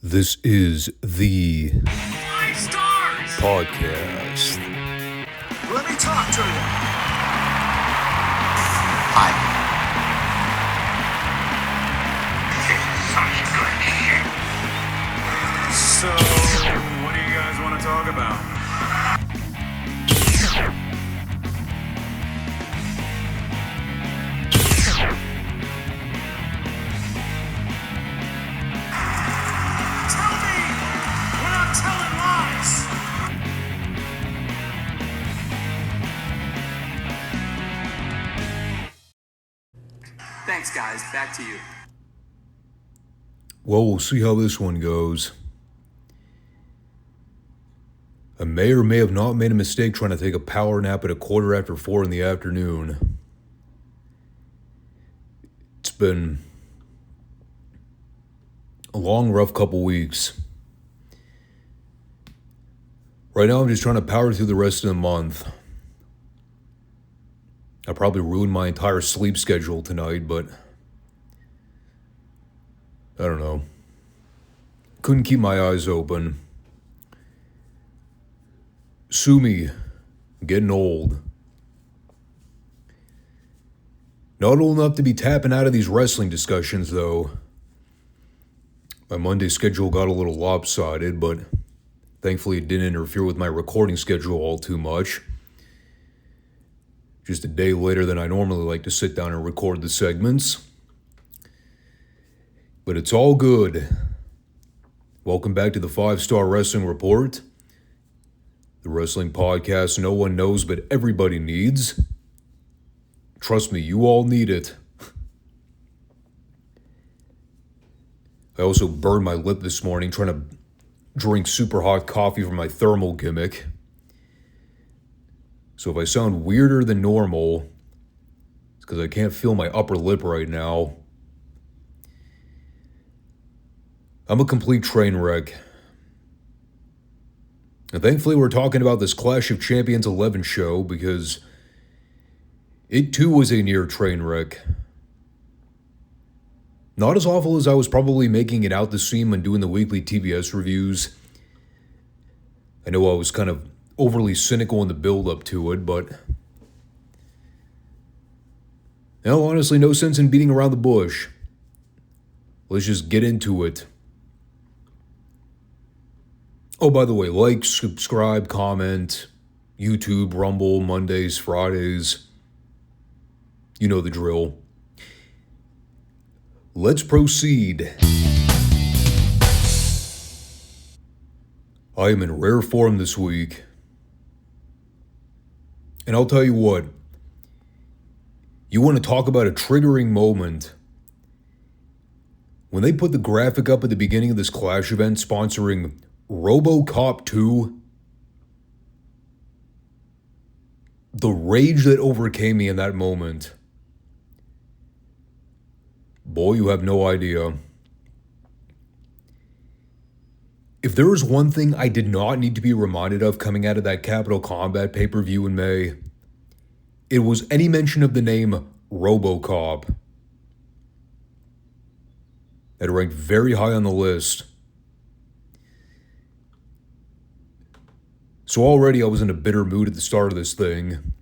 This is the Five Stars podcast. Let me talk to you. Hi. So, what do you guys want to talk about? Tell me we're not telling lies. Thanks, guys. Back to you. Well, we'll see how this one goes. I may or may have not made a mistake trying to take a power nap at 4:15 in the afternoon. It's been a long, rough couple weeks. Right now, I'm just trying to power through the rest of the month. I probably ruined my entire sleep schedule tonight, but I don't know. Couldn't keep my eyes open. Sue me. I'm getting old. Not old enough to be tapping out of these wrestling discussions, though. My Monday schedule got a little lopsided, but thankfully it didn't interfere with my recording schedule all too much. Just a day later than I normally like to sit down and record the segments. But it's all good. Welcome back to the 5 Starr Wrestling Report. The wrestling podcast no one knows but everybody needs. Trust me, you all need it. I also burned my lip this morning trying to drink super hot coffee from my thermal gimmick. So if I sound weirder than normal, it's because I can't feel my upper lip right now. I'm a complete train wreck. And thankfully we're talking about this Clash of Champions 11 show because it too was a near train wreck. Not as awful as I was probably making it out to seem when doing the weekly TBS reviews. I know I was kind of overly cynical in the build-up to it, but honestly, no sense in beating around the bush. Let's just get into it. Oh, by the way, like, subscribe, comment, YouTube, Rumble, Mondays, Fridays. You know the drill. Let's proceed. I am in rare form this week. And I'll tell you what. You want to talk about a triggering moment. When they put the graphic up at the beginning of this Clash event sponsoring RoboCop 2, the rage that overcame me in that moment. Boy, you have no idea. If there was one thing I did not need to be reminded of coming out of that Capital Combat pay-per-view in May, it was any mention of the name RoboCop. It ranked very high on the list. So already I was in a bitter mood at the start of this thing.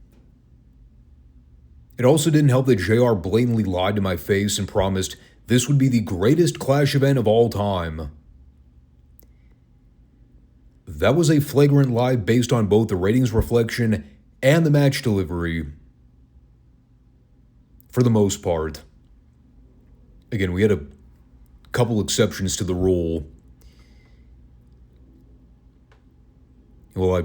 It also didn't help that JR blatantly lied to my face and promised this would be the greatest Clash event of all time. That was a flagrant lie based on both the ratings reflection and the match delivery. For the most part. Again, we had a couple exceptions to the rule. Well, I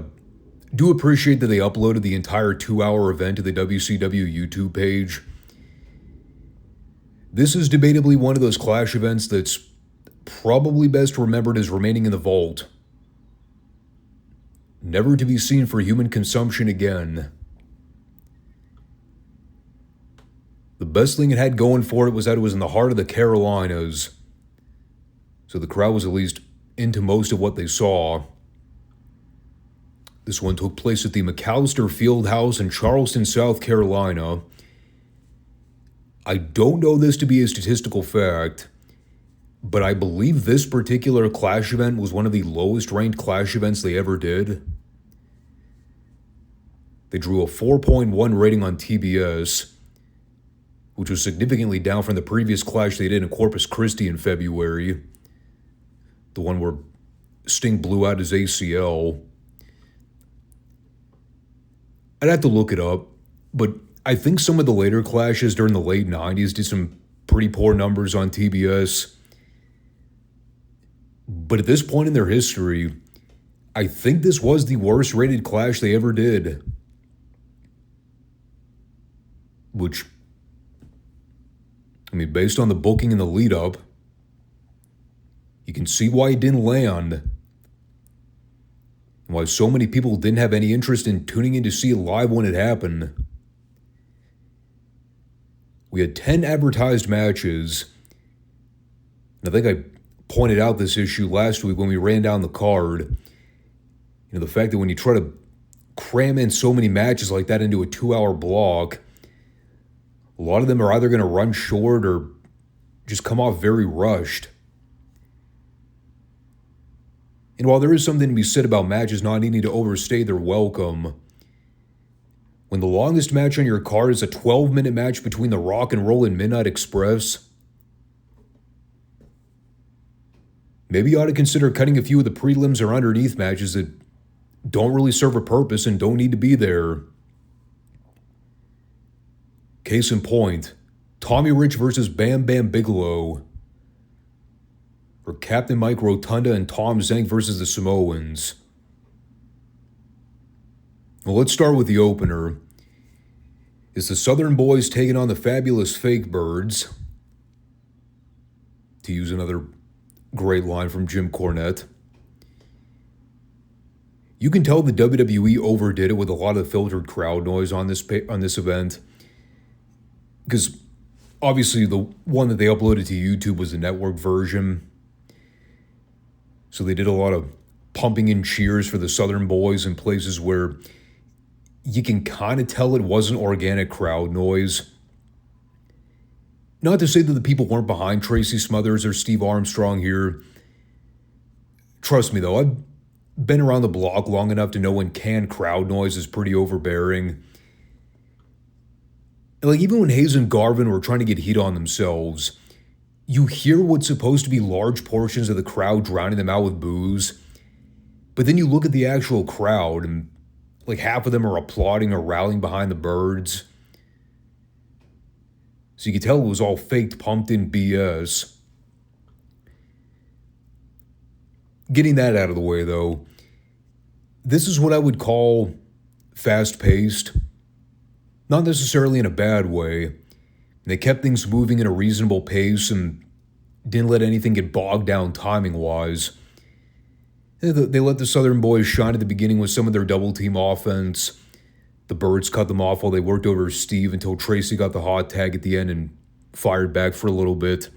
do appreciate that they uploaded the entire 2-hour event to the WCW YouTube page. This is debatably one of those Clash events that's probably best remembered as remaining in the vault. Never to be seen for human consumption again. The best thing it had going for it was that it was in the heart of the Carolinas. So the crowd was at least into most of what they saw. This one took place at the McAllister Fieldhouse in Charleston, South Carolina. I don't know this to be a statistical fact, but I believe this particular Clash event was one of the lowest ranked Clash events they ever did. They drew a 4.1 rating on TBS, which was significantly down from the previous Clash they did in Corpus Christi in February, the one where Sting blew out his ACL. I'd have to look it up, but I think some of the later Clashes during the late 90s did some pretty poor numbers on TBS. But at this point in their history, I think this was the worst rated Clash they ever did. Which, I mean, based on the booking and the lead up, you can see why it didn't land. And why so many people didn't have any interest in tuning in to see it live when it happened. We had 10 advertised matches. And I think I pointed out this issue last week when we ran down the card. The fact that when you try to cram in so many matches like that into a 2-hour block, a lot of them are either going to run short or just come off very rushed. And while there is something to be said about matches not needing to overstay their welcome, when the longest match on your card is a 12-minute match between The Rock and Roll and Midnight Express, maybe you ought to consider cutting a few of the prelims or underneath matches that don't really serve a purpose and don't need to be there. Case in point, Tommy Rich versus Bam Bam Bigelow. Or Captain Mike Rotunda and Tom Zenk versus the Samoans. Well, let's start with the opener. It's the Southern Boys taking on the Fabulous Fake Birds. To use another great line from Jim Cornette. You can tell the WWE overdid it with a lot of filtered crowd noise on this event. Because obviously the one that they uploaded to YouTube was the network version. So they did a lot of pumping in cheers for the Southern Boys in places where you can kind of tell it wasn't organic crowd noise. Not to say that the people weren't behind Tracy Smothers or Steve Armstrong here. Trust me though, I've been around the block long enough to know when canned crowd noise is pretty overbearing. Like even when Hayes and Garvin were trying to get heat on themselves, you hear what's supposed to be large portions of the crowd drowning them out with boos, but then you look at the actual crowd and like half of them are applauding or rallying behind the Birds. So you could tell it was all faked, pumped in BS. Getting that out of the way though, this is what I would call fast-paced. Not necessarily in a bad way. They kept things moving at a reasonable pace and didn't let anything get bogged down timing-wise. They let the Southern Boys shine at the beginning with some of their double-team offense. The Birds cut them off while they worked over Steve until Tracy got the hot tag at the end and fired back for a little bit.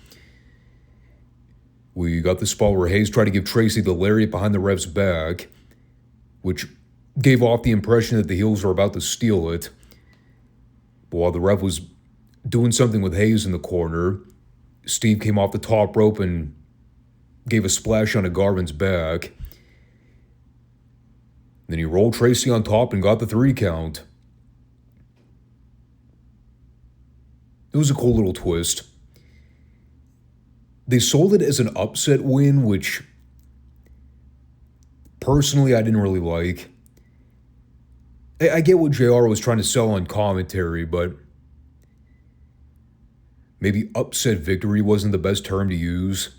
We got the spot where Hayes tried to give Tracy the lariat behind the ref's back, which gave off the impression that the heels were about to steal it. But while the ref was doing something with Hayes in the corner, Steve came off the top rope and gave a splash onto Garvin's back. Then he rolled Tracy on top and got the 3 count. It was a cool little twist. They sold it as an upset win, which personally I didn't really like. I get what JR was trying to sell on commentary, but maybe upset victory wasn't the best term to use.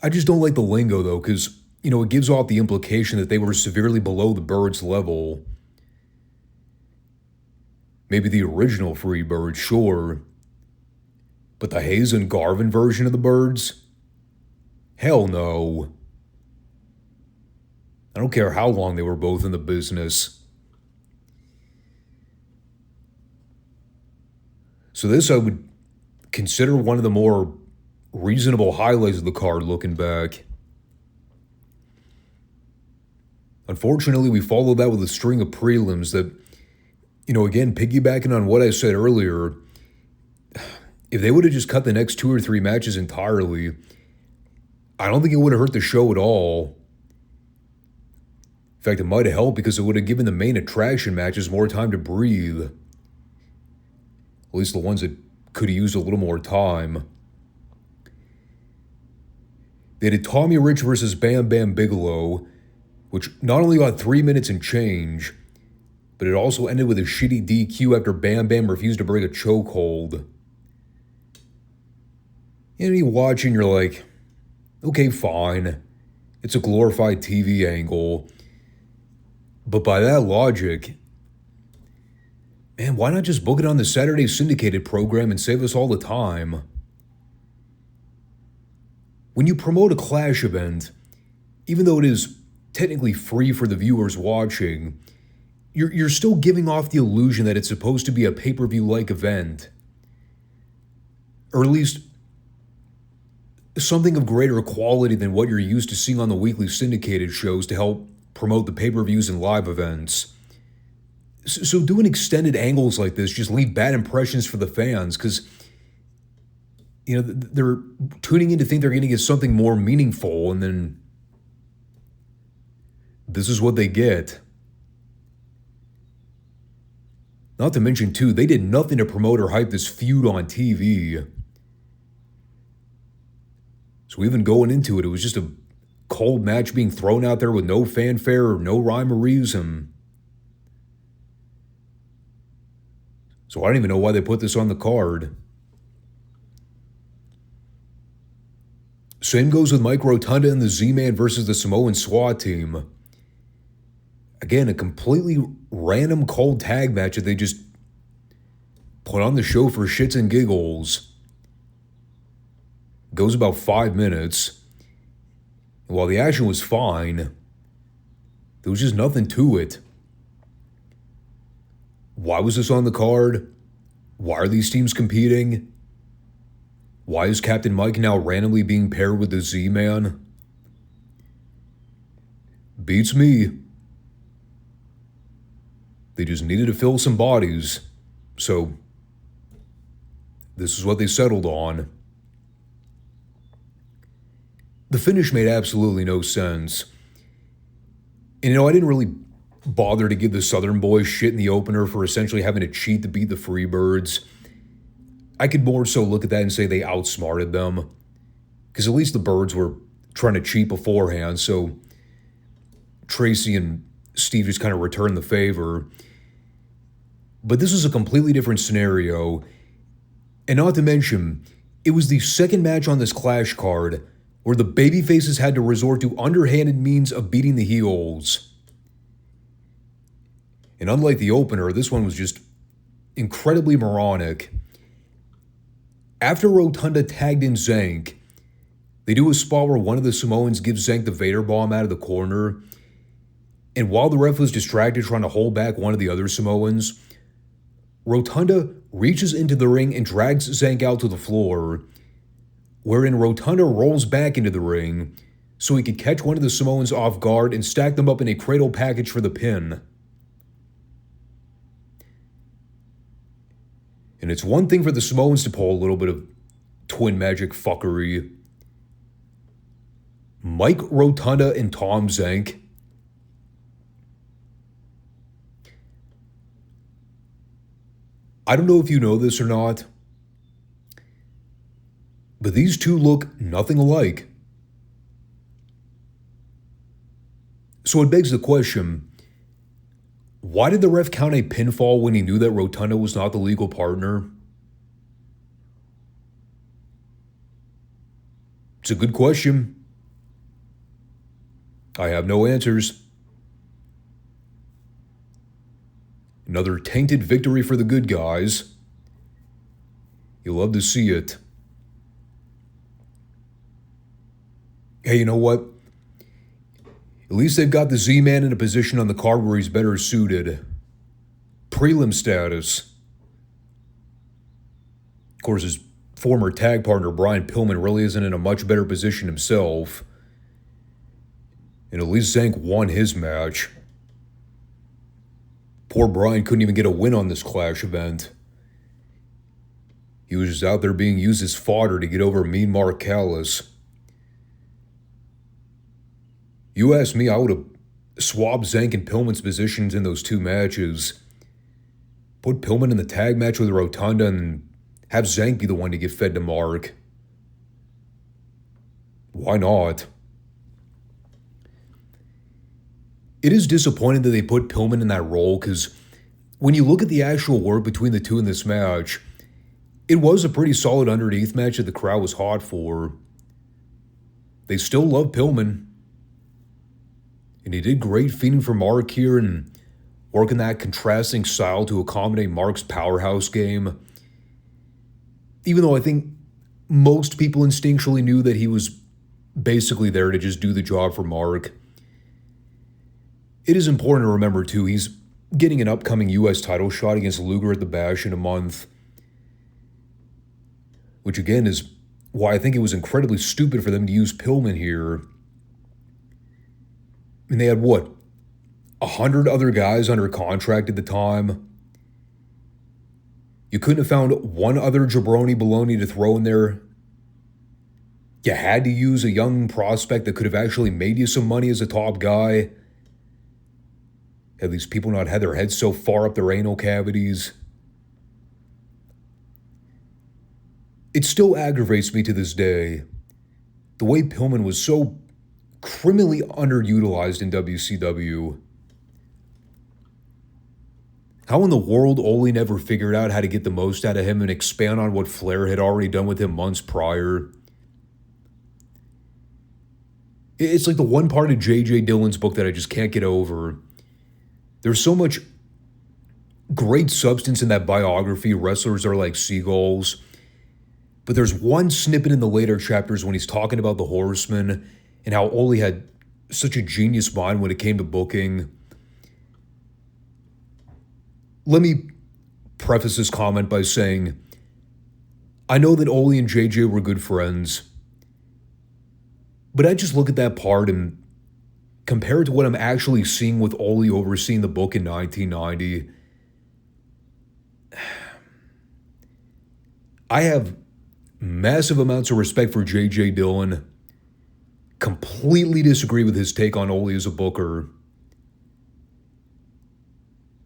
I just don't like the lingo, though, because, it gives off the implication that they were severely below the Birds' level. Maybe the original Freebirds, sure. But the Hayes and Garvin version of the Birds? Hell no. I don't care how long they were both in the business. So this I would consider one of the more reasonable highlights of the card looking back. Unfortunately, we followed that with a string of prelims that, again, piggybacking on what I said earlier, if they would have just cut the next 2 or 3 matches entirely, I don't think it would have hurt the show at all. In fact, it might have helped because it would have given the main attraction matches more time to breathe. At least the ones that could have used a little more time. They did Tommy Rich versus Bam Bam Bigelow, which not only got 3 minutes and change, but it also ended with a shitty DQ after Bam Bam refused to break a chokehold. And you watch and you're like, okay, fine. It's a glorified TV angle. But by that logic, man, why not just book it on the Saturday syndicated program and save us all the time? When you promote a Clash event, even though it is technically free for the viewers watching, you're still giving off the illusion that it's supposed to be a pay-per-view-like event. Or at least something of greater quality than what you're used to seeing on the weekly syndicated shows to help promote the pay-per-views and live events. So doing extended angles like this just leave bad impressions for the fans because, they're tuning in to think they're going to get something more meaningful, and then this is what they get. Not to mention, too, they did nothing to promote or hype this feud on TV. So even going into it, it was just a cold match being thrown out there with no fanfare or no rhyme or reason. So I don't even know why they put this on the card. Same goes with Mike Rotunda and the Z-Man versus the Samoan SWAT team. Again, a completely random cold tag match that they just put on the show for shits and giggles. Goes about 5 minutes. And while the action was fine, there was just nothing to it. Why was this on the card? Why are these teams competing? Why is Captain Mike now randomly being paired with the Z-Man? Beats me. They just needed to fill some bodies, so this is what they settled on. The finish made absolutely no sense. And I didn't really bother to give the Southern boys shit in the opener for essentially having to cheat to beat the Freebirds. I could more so look at that and say they outsmarted them, because at least the Birds were trying to cheat beforehand, so Tracy and Steve just kind of returned the favor. But this is a completely different scenario, and not to mention, it was the second match on this Clash card where the babyfaces had to resort to underhanded means of beating the heels. And unlike the opener, this one was just incredibly moronic. After Rotunda tagged in Zank, they do a spot where one of the Samoans gives Zank the Vader bomb out of the corner, and while the ref was distracted trying to hold back one of the other Samoans, Rotunda reaches into the ring and drags Zank out to the floor, wherein Rotunda rolls back into the ring so he could catch one of the Samoans off guard and stack them up in a cradle package for the pin. And it's one thing for the Samoans to pull a little bit of twin magic fuckery. Mike Rotunda and Tom Zank. I don't know if you know this or not, but these two look nothing alike. So it begs the question, why did the ref count a pinfall when he knew that Rotunda was not the legal partner? It's a good question. I have no answers. Another tainted victory for the good guys. You love to see it. Hey, you know what? At least they've got the Z-Man in a position on the card where he's better suited. Prelim status. Of course, his former tag partner, Brian Pillman, really isn't in a much better position himself. And at least Zank won his match. Poor Brian couldn't even get a win on this Clash event. He was just out there being used as fodder to get over mean Mark Callis. You ask me, I would have swapped Zank and Pillman's positions in those two matches. Put Pillman in the tag match with Rotunda and have Zank be the one to get fed to Mark. Why not? It is disappointing that they put Pillman in that role, because when you look at the actual work between the two in this match, it was a pretty solid underneath match that the crowd was hot for. They still love Pillman. And he did great feeding for Mark here and working that contrasting style to accommodate Mark's powerhouse game. Even though I think most people instinctually knew that he was basically there to just do the job for Mark. It is important to remember, too, he's getting an upcoming U.S. title shot against Luger at the Bash in a month. Which, again, is why I think it was incredibly stupid for them to use Pillman here. I mean, they had, 100 other guys under contract at the time? You couldn't have found one other jabroni baloney to throw in there? You had to use a young prospect that could have actually made you some money as a top guy? Have these people not had their heads so far up their anal cavities? It still aggravates me to this day, the way Pillman was so criminally underutilized in WCW. How in the world Ole never figured out how to get the most out of him and expand on what Flair had already done with him months prior? It's like the one part of J.J. Dillon's book that I just can't get over. There's so much great substance in that biography, Wrestlers Are Like Seagulls. But there's one snippet in the later chapters when he's talking about the Horsemen and how Ole had such a genius mind when it came to booking. Let me preface this comment by saying, I know that Ole and JJ were good friends, but I just look at that part and compare it to what I'm actually seeing with Ole overseeing the book in 1990. I have massive amounts of respect for J.J. Dillon. Completely disagree with his take on Ole as a booker.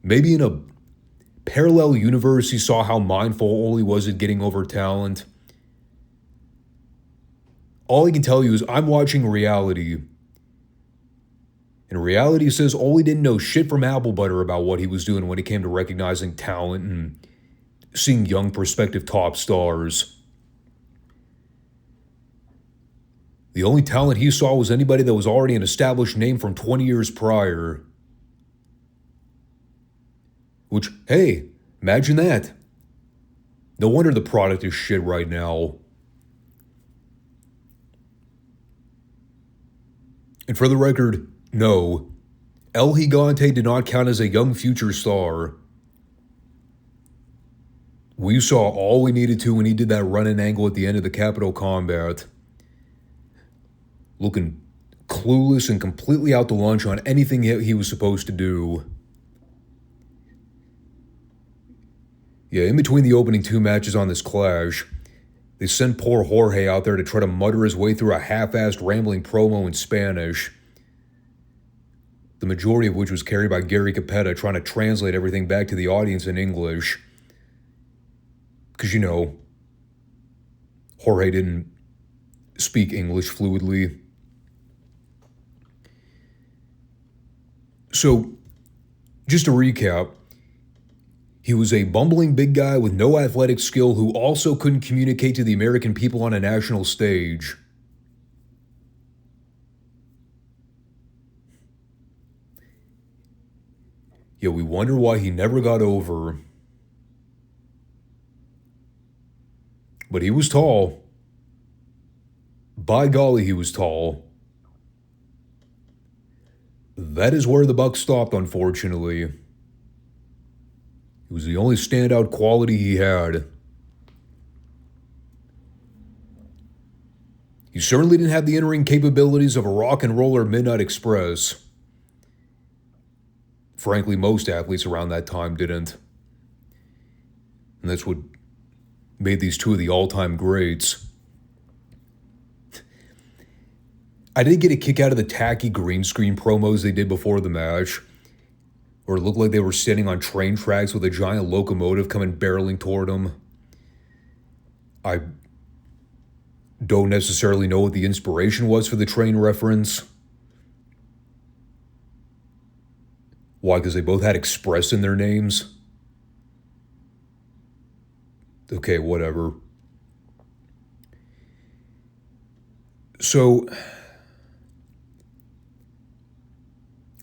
Maybe in a parallel universe he saw how mindful Ole was at getting over talent. All I can tell you is I'm watching reality. And reality says Ole didn't know shit from apple butter about what he was doing when it came to recognizing talent and seeing young prospective top stars. The only talent he saw was anybody that was already an established name from 20 years prior. Which, hey, imagine that. No wonder the product is shit right now. And for the record, no, El Gigante did not count as a young future star. We saw all we needed to when he did that run-in angle at the end of the Capitol Combat. Looking clueless and completely out to lunch on anything he was supposed to do. Yeah, in between the opening two matches on this clash, they sent poor Jorge out there to try to mutter his way through a half-assed rambling promo in Spanish, the majority of which was carried by Gary Capetta trying to translate everything back to the audience in English. Because, Jorge didn't speak English fluidly. So, just to recap, he was a bumbling big guy with no athletic skill who also couldn't communicate to the American people on a national stage. Yeah, we wonder why he never got over. But he was tall. By golly, he was tall. That is where the buck stopped, unfortunately. It was the only standout quality he had. He certainly didn't have the in-ring capabilities of a rock and roller Midnight Express. Frankly, most athletes around that time didn't. And that's what made these two of the all-time greats. I did get a kick out of the tacky green screen promos they did before the match, where it looked like they were standing on train tracks with a giant locomotive coming barreling toward them. I don't necessarily know what the inspiration was for the train reference. Why? Because they both had Express in their names? Okay, whatever. So,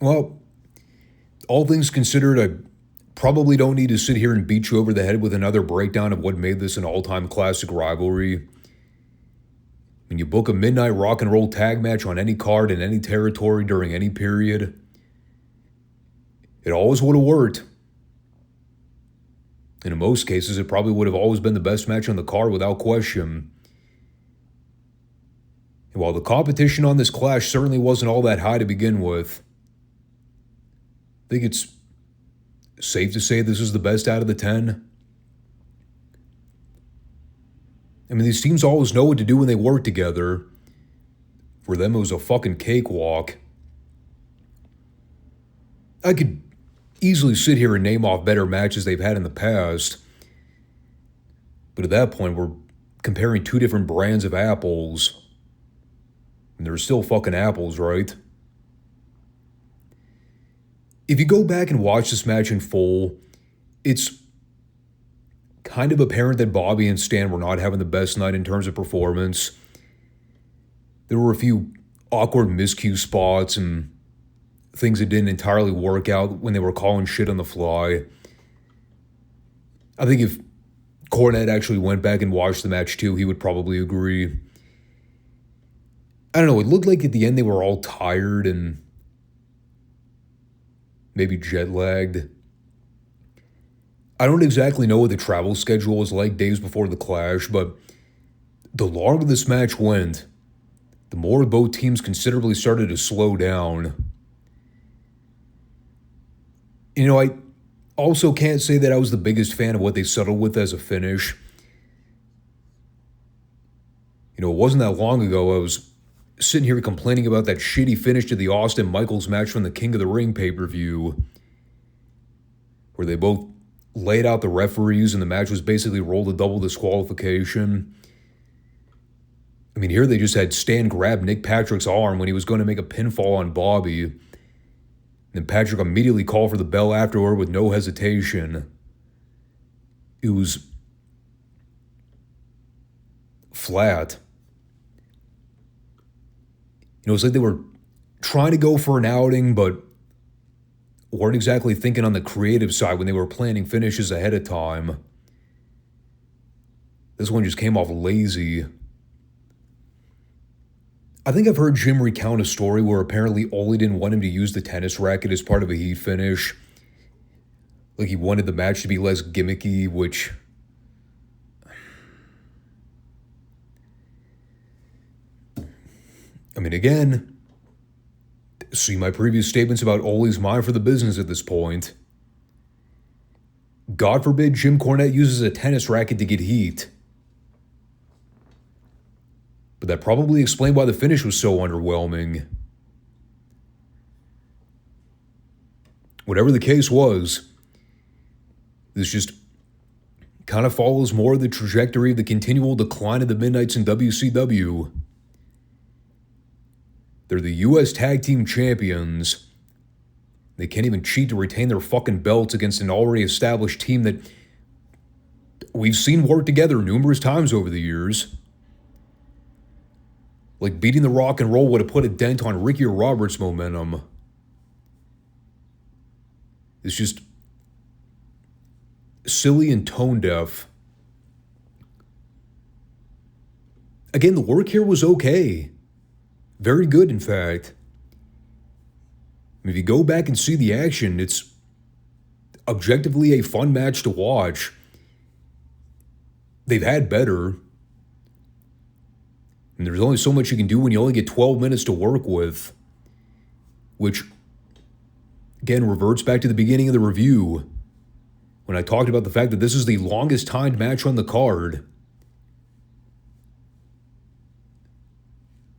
well, all things considered, I probably don't need to sit here and beat you over the head with another breakdown of what made this an all-time classic rivalry. When you book a midnight rock and roll tag match on any card in any territory during any period, it always would have worked. And in most cases, it probably would have always been the best match on the card without question. And while the competition on this clash certainly wasn't all that high to begin with, I think it's safe to say this is the best out of the 10. I mean, these teams always know what to do when they work together. For them, it was a fucking cakewalk. I could easily sit here and name off better matches they've had in the past. But at that point, we're comparing two different brands of apples. And they're still fucking apples, right? If you go back and watch this match in full, it's kind of apparent that Bobby and Stan were not having the best night in terms of performance. There were a few awkward miscue spots and things that didn't entirely work out when they were calling shit on the fly. I think if Cornette actually went back and watched the match too, he would probably agree. I don't know, it looked like at the end they were all tired and maybe jet-lagged. I don't exactly know what the travel schedule was like days before the clash, but the longer this match went, the more both teams considerably started to slow down. You know, I also can't say that I was the biggest fan of what they settled with as a finish. You know, it wasn't that long ago I was sitting here complaining about that shitty finish to the Austin Michaels match from the King of the Ring pay-per-view, where they both laid out the referees and the match was basically rolled a double disqualification. I mean, here they just had Stan grab Nick Patrick's arm when he was going to make a pinfall on Bobby. And then Patrick immediately called for the bell afterward with no hesitation. It was flat. You know, it's like they were trying to go for an outing, but weren't exactly thinking on the creative side when they were planning finishes ahead of time. This one just came off lazy. I think I've heard Jim recount a story where apparently Ole didn't want him to use the tennis racket as part of a heat finish. Like he wanted the match to be less gimmicky, which... I mean, again, see my previous statements about Ole's mind for the business at this point. God forbid Jim Cornette uses a tennis racket to get heat. But that probably explained why the finish was so underwhelming. Whatever the case was, this just kind of follows more of the trajectory of the continual decline of the Midnights in WCW. They're the U.S. Tag Team Champions. They can't even cheat to retain their fucking belts against an already established team that we've seen work together numerous times over the years. Like beating the Rock and Roll would have put a dent on Ricky Roberts' momentum. It's just silly and tone deaf. Again, the work here was okay. Very good, in fact. I mean, if you go back and see the action, it's objectively a fun match to watch. They've had better. And there's only so much you can do when you only get 12 minutes to work with. Which, again, reverts back to the beginning of the review. when I talked about the fact that this is the longest timed match on the card.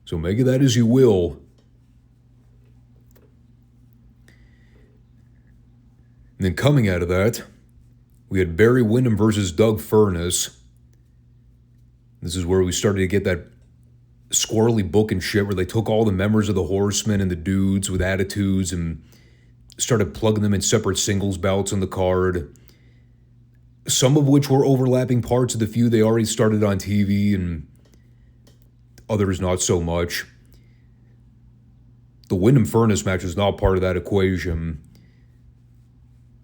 So make of that as you will. And then coming out of that, we had Barry Windham versus Doug Furnas. This is where we started to get that squirrely book and shit where they took all the members of the Horsemen and the dudes with attitudes and started plugging them in separate singles bouts on the card. Some of which were overlapping parts of the feud they already started on TV, and others not so much. The Windham Furnas match was not part of that equation.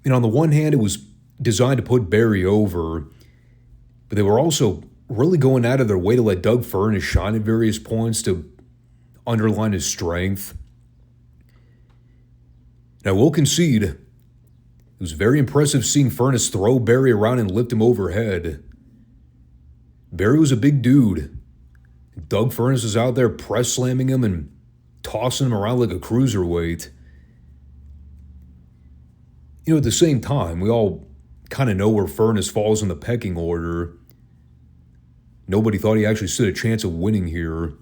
And on the one hand, it was designed to put Barry over, but they were also really going out of their way to let Doug Furnas shine at various points to underline his strength. And I will concede, it was very impressive seeing Furnas throw Barry around and lift him overhead. Barry was a big dude. Doug Furnas was out there press slamming him and tossing him around like a cruiserweight. You know, at the same time, we all kind of know where Furnas falls in the pecking order. Nobody thought he actually stood a chance of winning here.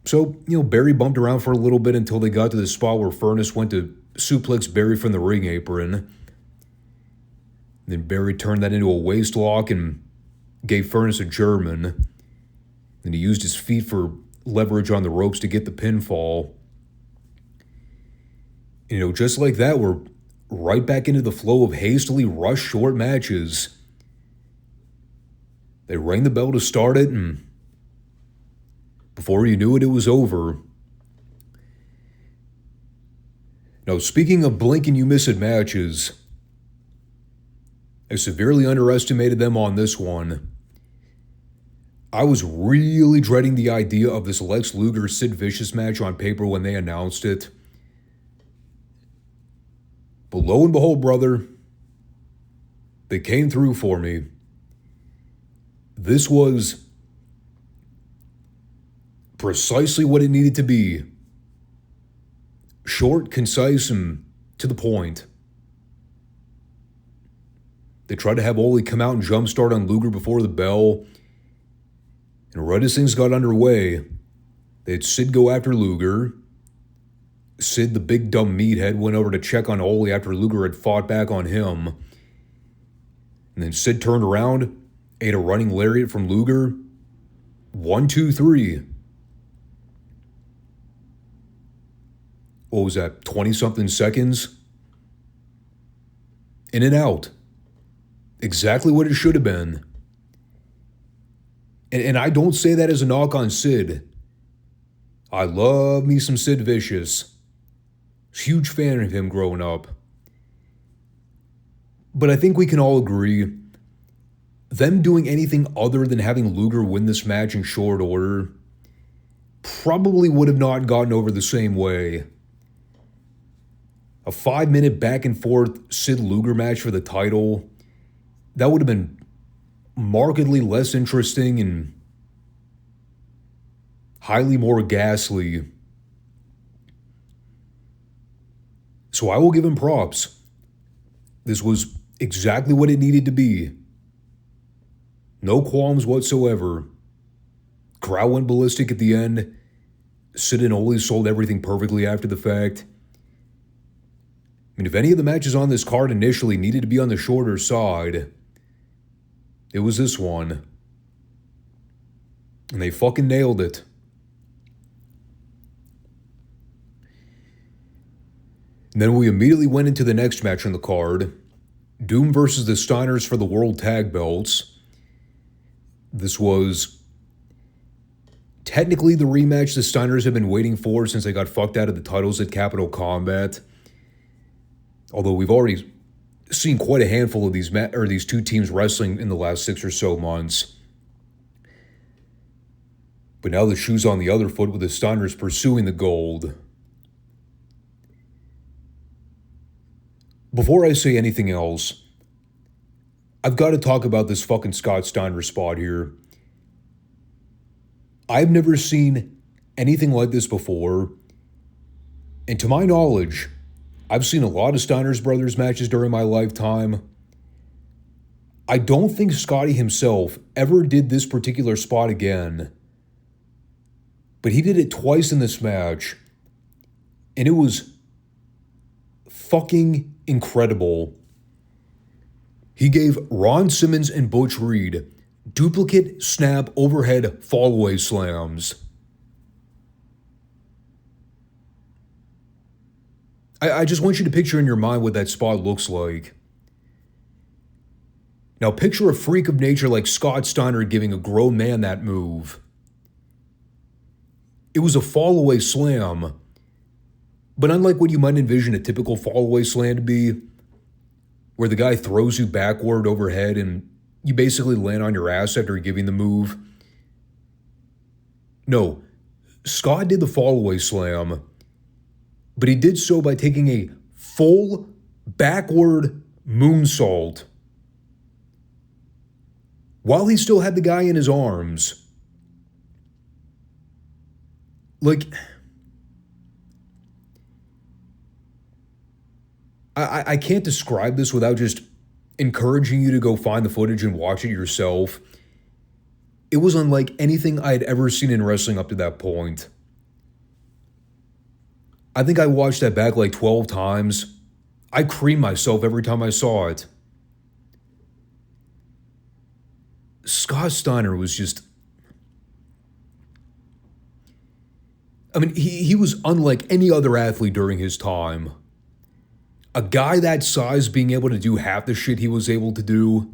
So, Barry bumped around for a little bit until they got to the spot where Furnas went to suplex Barry from the ring apron. Then Barry turned that into a waist lock and gave Furnas a German. Then he used his feet for leverage on the ropes to get the pinfall. Just like that, we're right back into the flow of hastily rushed short matches. They rang the bell to start it, and before you knew it, it was over. Now, speaking of blink and you miss it matches, I severely underestimated them on this one. I was really dreading the idea of this Lex Luger-Sid Vicious match on paper when they announced it. But lo and behold, brother, they came through for me. This was precisely what it needed to be. Short, concise, and to the point. They tried to have Ole come out and jumpstart on Luger before the bell. And right as things got underway, they had Sid go after Luger. Sid, the big dumb meathead, went over to check on Ole after Luger had fought back on him. And then Sid turned around, ate a running lariat from Luger. 1, 2, 3. What was that, 20-something seconds? In and out. Exactly what it should have been. And I don't say that as a knock on Sid. I love me some Sid Vicious. Huge fan of him growing up. But I think we can all agree, them doing anything other than having Luger win this match in short order probably would have not gotten over the same way. A 5-minute back and forth Sid Luger match for the title, that would have been markedly less interesting and highly more ghastly. So I will give him props. This was exactly what it needed to be. No qualms whatsoever. Crowd went ballistic at the end. Sid and Ole sold everything perfectly after the fact. I mean, if any of the matches on this card initially needed to be on the shorter side, it was this one. And they fucking nailed it. And then we immediately went into the next match on the card. Doom versus the Steiners for the World Tag Belts. This was technically the rematch the Steiners have been waiting for since they got fucked out of the titles at Capital Combat. Although we've already seen quite a handful of these two teams wrestling in the last 6 or so months. But now the shoe's on the other foot with the Steiners pursuing the gold. Before I say anything else, I've got to talk about this fucking Scott Steiner spot here. I've never seen anything like this before, and to my knowledge, I've seen a lot of Steiners brothers matches during my lifetime. I don't think Scotty himself ever did this particular spot again. But he did it twice in this match. And it was fucking incredible. He gave Ron Simmons and Butch Reed duplicate snap overhead fallaway slams. I just want you to picture in your mind what that spot looks like. Now picture a freak of nature like Scott Steiner giving a grown man that move. It was a fallaway slam, but unlike what you might envision a typical fallaway slam to be, where the guy throws you backward overhead and you basically land on your ass after giving the move. No, Scott did the fallaway slam, but he did so by taking a full backward moonsault while he still had the guy in his arms. Like, I can't describe this without just encouraging you to go find the footage and watch it yourself. It was unlike anything I had ever seen in wrestling up to that point. I think I watched that back like 12 times. I creamed myself every time I saw it. Scott Steiner was just... I mean, he was unlike any other athlete during his time. A guy that size being able to do half the shit he was able to do.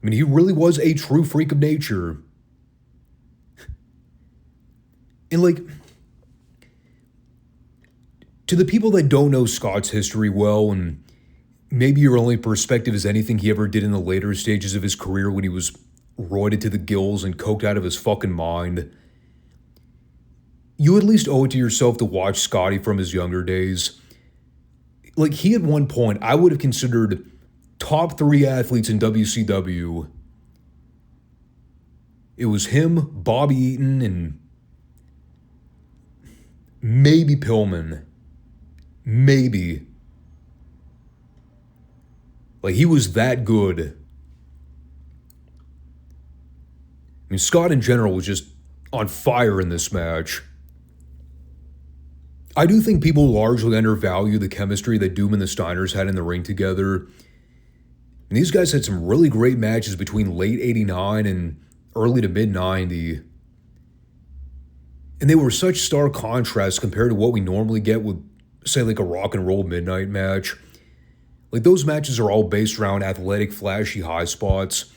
I mean, he really was a true freak of nature. And like, to the people that don't know Scott's history well, and maybe your only perspective is anything he ever did in the later stages of his career when he was roided to the gills and coked out of his fucking mind, you at least owe it to yourself to watch Scotty from his younger days. Like, he at one point, I would have considered top 3 athletes in WCW. It was him, Bobby Eaton, and maybe Pillman. Maybe. Like, he was that good. I mean, Scott in general was just on fire in this match. I do think people largely undervalue the chemistry that Doom and the Steiners had in the ring together. And these guys had some really great matches between late 89 and early to mid 90. And they were such stark contrasts compared to what we normally get with, say, like a rock and roll midnight match. Like, those matches are all based around athletic, flashy high spots.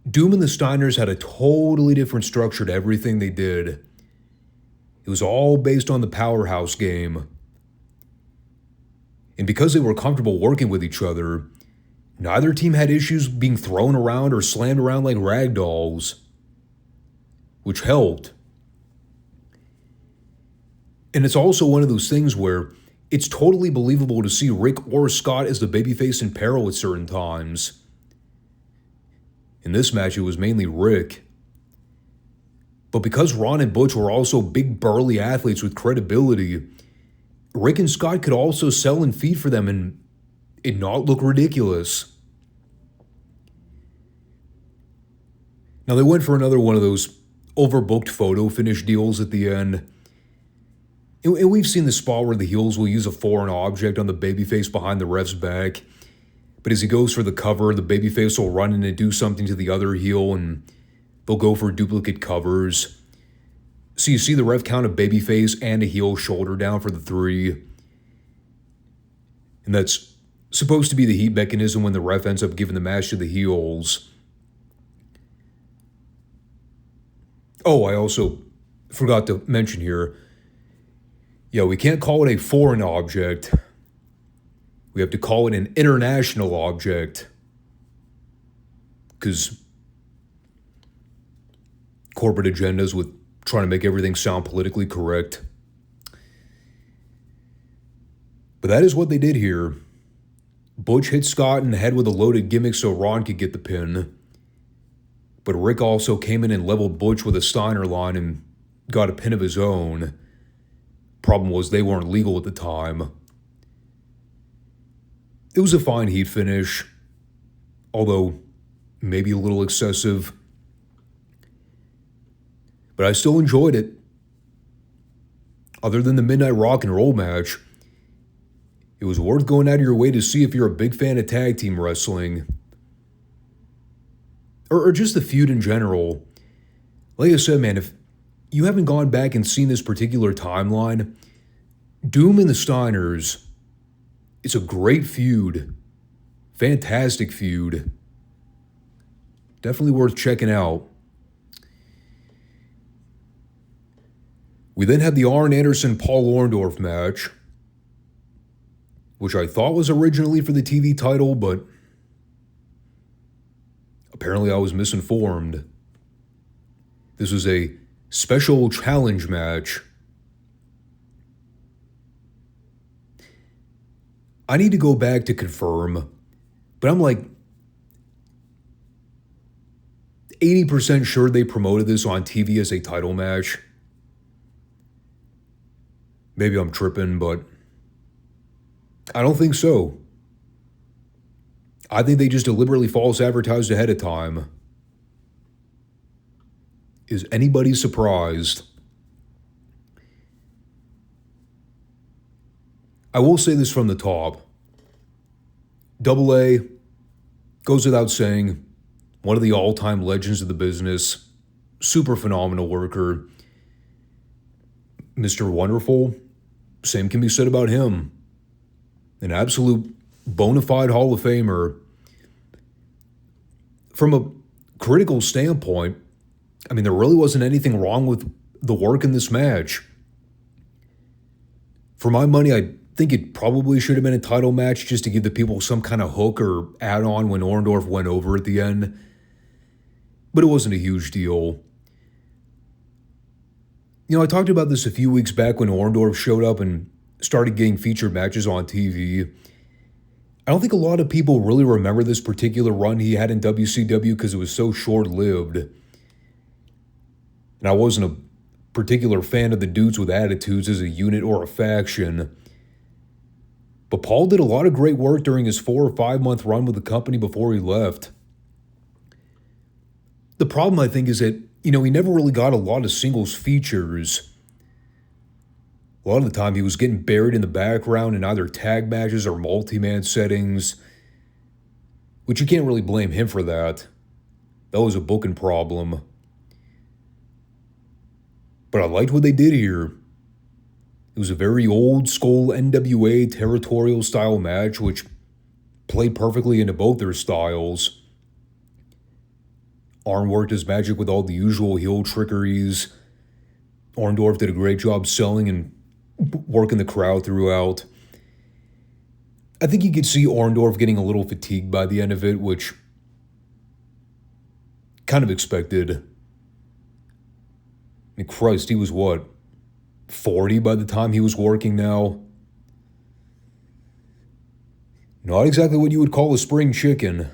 Doom and the Steiners had a totally different structure to everything they did. It was all based on the powerhouse game. And because they were comfortable working with each other, neither team had issues being thrown around or slammed around like rag dolls, which helped. And it's also one of those things where it's totally believable to see Rick or Scott as the babyface in peril at certain times. In this match, it was mainly Rick. But because Ron and Butch were also big burly athletes with credibility, Rick and Scott could also sell and feed for them and it not look ridiculous. Now they went for another one of those overbooked photo finish deals at the end. And we've seen the spot where the heels will use a foreign object on the babyface behind the ref's back. But as he goes for the cover, the babyface will run in and do something to the other heel, and they'll go for duplicate covers. So you see the ref count a babyface and a heel shoulder down for the 3. And that's supposed to be the heat mechanism when the ref ends up giving the match to the heels. Oh, I also forgot to mention here, yeah, we can't call it a foreign object. We have to call it an international object. Because corporate agendas with trying to make everything sound politically correct. But that is what they did here. Butch hit Scott in the head with a loaded gimmick so Ron could get the pin. But Rick also came in and leveled Butch with a Steiner line and got a pin of his own. Problem was they weren't legal at the time. It was a fine heat finish, although maybe a little excessive. But I still enjoyed it. Other than the Midnight Rock and Roll match, it was worth going out of your way to see if you're a big fan of tag team wrestling. Or just the feud in general. Like I said, man, if you haven't gone back and seen this particular timeline, Doom and the Steiners, it's a great feud. Fantastic feud. Definitely worth checking out. We then had the Arn Anderson-Paul Orndorff match, which I thought was originally for the TV title, but apparently I was misinformed. This was a special challenge match. I need to go back to confirm, but I'm like 80% sure they promoted this on TV as a title match. Maybe I'm tripping, but I don't think so. I think they just deliberately false advertised ahead of time. Is anybody surprised? I will say this from the top. Double A, goes without saying, one of the all-time legends of the business, super phenomenal worker. Mr. Wonderful, same can be said about him. An absolute bona fide Hall of Famer. From a critical standpoint, I mean, there really wasn't anything wrong with the work in this match. For my money, I think it probably should have been a title match just to give the people some kind of hook or add-on when Orndorff went over at the end. But it wasn't a huge deal. You know, I talked about this a few weeks back when Orndorff showed up and started getting featured matches on TV. I don't think a lot of people really remember this particular run he had in WCW because it was so short-lived. And I wasn't a particular fan of the dudes with attitudes as a unit or a faction. But Paul did a lot of great work during his 4 or 5 month run with the company before he left. The problem, I think, is that, you know, he never really got a lot of singles features. A lot of the time he was getting buried in the background in either tag matches or multi-man settings, which you can't really blame him for that. That was a booking problem. But I liked what they did here. It was a very old school NWA territorial style match, which played perfectly into both their styles. Arn worked his magic with all the usual heel trickeries. Orndorff did a great job selling and working the crowd throughout. I think you could see Orndorff getting a little fatigued by the end of it, which kind of expected. I mean, Christ, he was what, 40 by the time he was working now? Not exactly what you would call a spring chicken.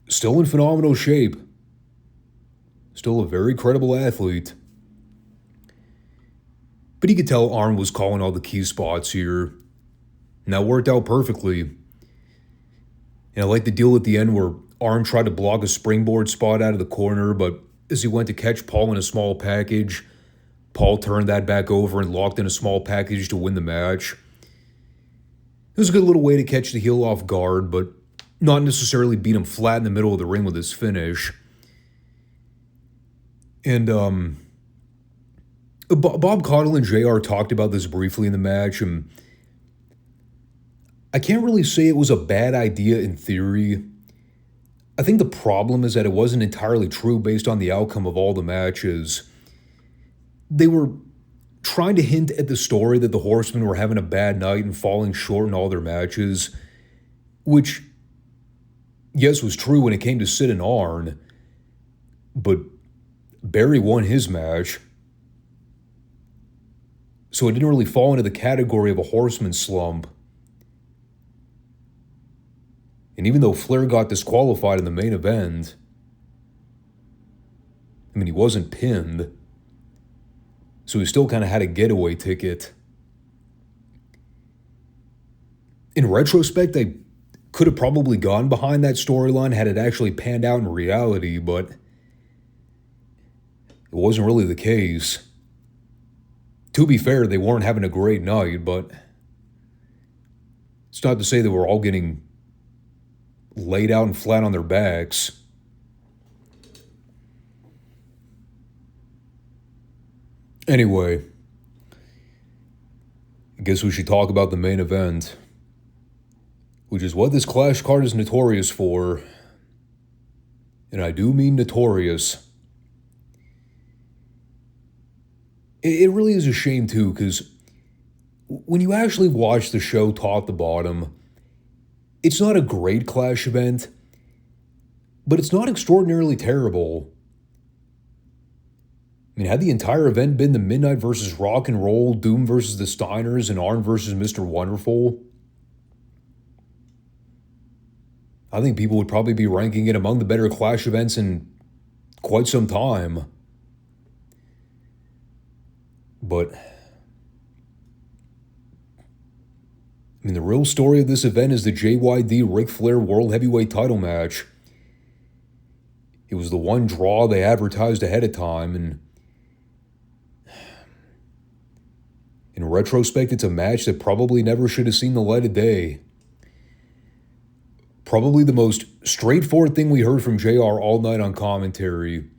Still in phenomenal shape. Still a very credible athlete. But you could tell Arn was calling all the key spots here. And that worked out perfectly. And I like the deal at the end where Arn tried to block a springboard spot out of the corner, but as he went to catch Paul in a small package, Paul turned that back over and locked in a small package to win the match. It was a good little way to catch the heel off guard, but not necessarily beat him flat in the middle of the ring with his finish. And Bob Caudle and JR talked about this briefly in the match, and I can't really say it was a bad idea in theory. I think the problem is that it wasn't entirely true based on the outcome of all the matches. They were trying to hint at the story that the Horsemen were having a bad night and falling short in all their matches, which, yes, was true when it came to Sid and Arn, but Barry won his match, so it didn't really fall into the category of a Horseman slump. And even though Flair got disqualified in the main event, I mean, he wasn't pinned. So he still kind of had a getaway ticket. In retrospect, I could have probably gone behind that storyline had it actually panned out in reality, but it wasn't really the case. To be fair, they weren't having a great night, but it's not to say they were all getting laid out and flat on their backs. Anyway, I guess we should talk about the main event, which is what this Clash card is notorious for. And I do mean notorious. It really is a shame, too, because when you actually watch the show top to bottom, it's not a great Clash event, but it's not extraordinarily terrible. I mean, had the entire event been the Midnight versus Rock and Roll, Doom versus the Steiners, and Arn versus Mr. Wonderful, I think people would probably be ranking it among the better Clash events in quite some time. But, I mean, the real story of this event is the JYD Ric Flair World Heavyweight title match. It was the one draw they advertised ahead of time, and in retrospect, it's a match that probably never should have seen the light of day. Probably the most straightforward thing we heard from JR all night on commentary,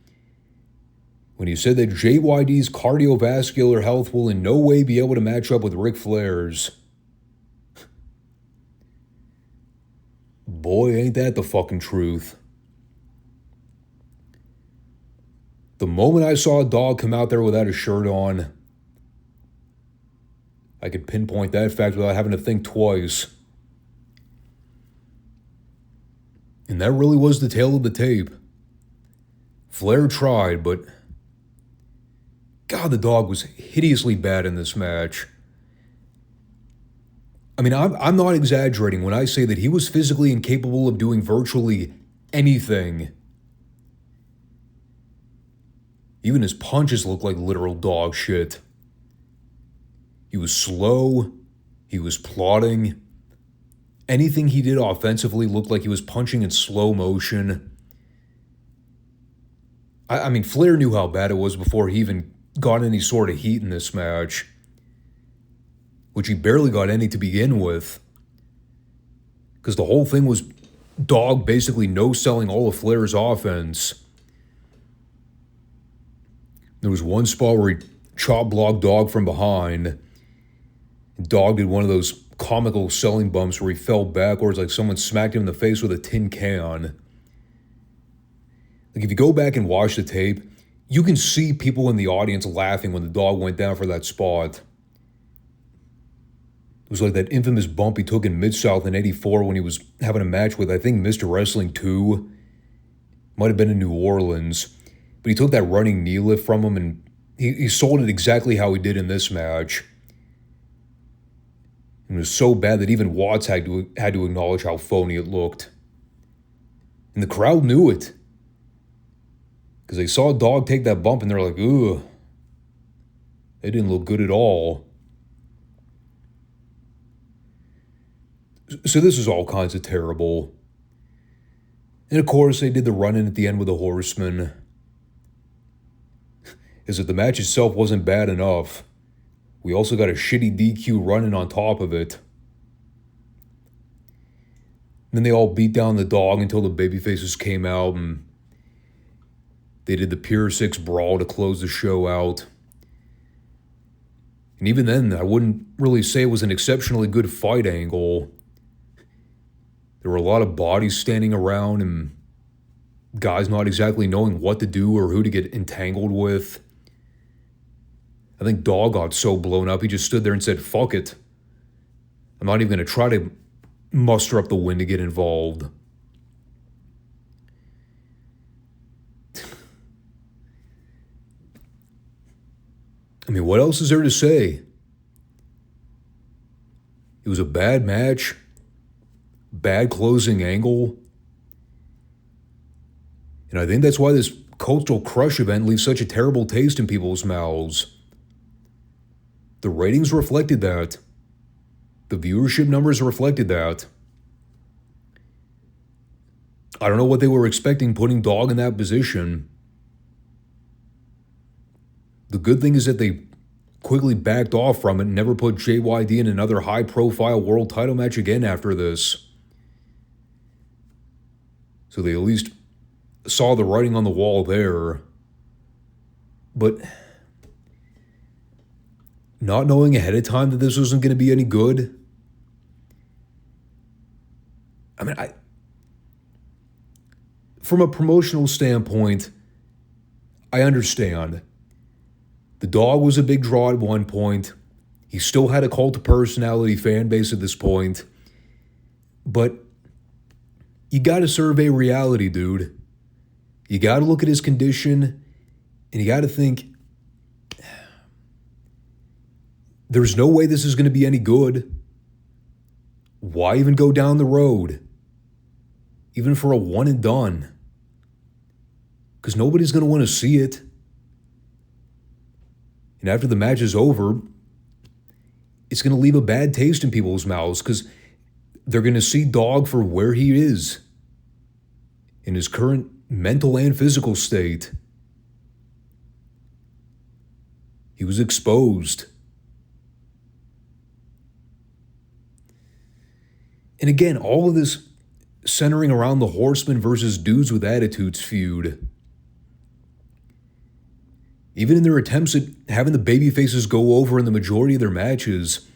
when he said that JYD's cardiovascular health will in no way be able to match up with Ric Flair's. Boy, ain't that the fucking truth. The moment I saw a dog come out there without a shirt on, I could pinpoint that fact without having to think twice. And that really was the tale of the tape. Flair tried, but God, the dog was hideously bad in this match. I mean, I'm not exaggerating when I say that he was physically incapable of doing virtually anything. Even his punches looked like literal dog shit. He was slow. He was plodding. Anything he did offensively looked like he was punching in slow motion. I mean, Flair knew how bad it was before he even got any sort of heat in this match, which he barely got any to begin with, because the whole thing was Dog basically no-selling all of Flair's offense. There was one spot where he chop-blocked Dog from behind. Dog did one of those comical selling bumps where he fell backwards like someone smacked him in the face with a tin can. Like, if you go back and watch the tape, you can see people in the audience laughing when the Dog went down for that spot. It was like that infamous bump he took in Midsouth in '84 when he was having a match with, I think, Mr. Wrestling 2. Might have been in New Orleans. But he took that running knee lift from him, and he sold it exactly how he did in this match. And it was so bad that even Watts had to acknowledge how phony it looked. And the crowd knew it, because they saw Dog take that bump and they're like, ugh, it didn't look good at all. So this was all kinds of terrible. And of course, they did the run-in at the end with the Horsemen. As if the match itself wasn't bad enough, we also got a shitty DQ run-in on top of it. And then they all beat down the Dog until the babyfaces came out, and they did the Pure 6 brawl to close the show out. And even then, I wouldn't really say it was an exceptionally good fight angle. There were a lot of bodies standing around and guys not exactly knowing what to do or who to get entangled with. I think Dog got so blown up, he just stood there and said, fuck it. I'm not even going to try to muster up the wind to get involved. I mean, what else is there to say? It was a bad match, bad closing angle. And I think that's why this Coastal Crush event leaves such a terrible taste in people's mouths. The ratings reflected that. The viewership numbers reflected that. I don't know what they were expecting putting Dog in that position. The good thing is that they quickly backed off from it and never put JYD in another high-profile world title match again after this. So they at least saw the writing on the wall there. But not knowing ahead of time that this wasn't going to be any good, I mean, from a promotional standpoint, I understand. The Dog was a big draw at one point. He still had a cult of personality fan base at this point. But you got to survey reality, dude. You got to look at his condition, and you got to think, there's no way this is going to be any good. Why even go down the road? Even for a one and done. Because nobody's going to want to see it. And after the match is over, it's going to leave a bad taste in people's mouths because they're going to see Dog for where he is in his current mental and physical state. He was exposed. And again, all of this centering around the Horsemen versus Dudes with Attitudes feud. Even in their attempts at having the babyfaces go over in the majority of their matches,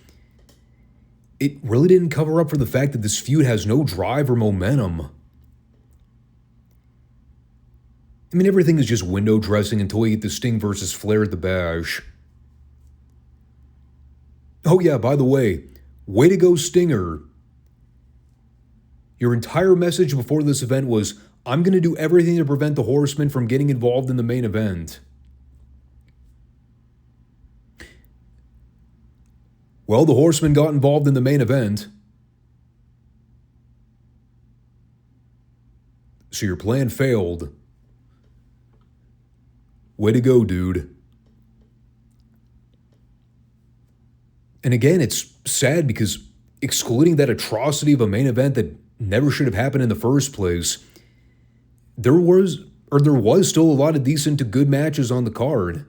it really didn't cover up for the fact that this feud has no drive or momentum. I mean, everything is just window dressing until we get the Sting versus Flair at the Bash. Oh yeah, by the way to go Stinger. Your entire message before this event was, I'm going to do everything to prevent the Horsemen from getting involved in the main event. Well, the Horsemen got involved in the main event. So your plan failed. Way to go, dude. And again, it's sad because excluding that atrocity of a main event that never should have happened in the first place, there was still a lot of decent to good matches on the card.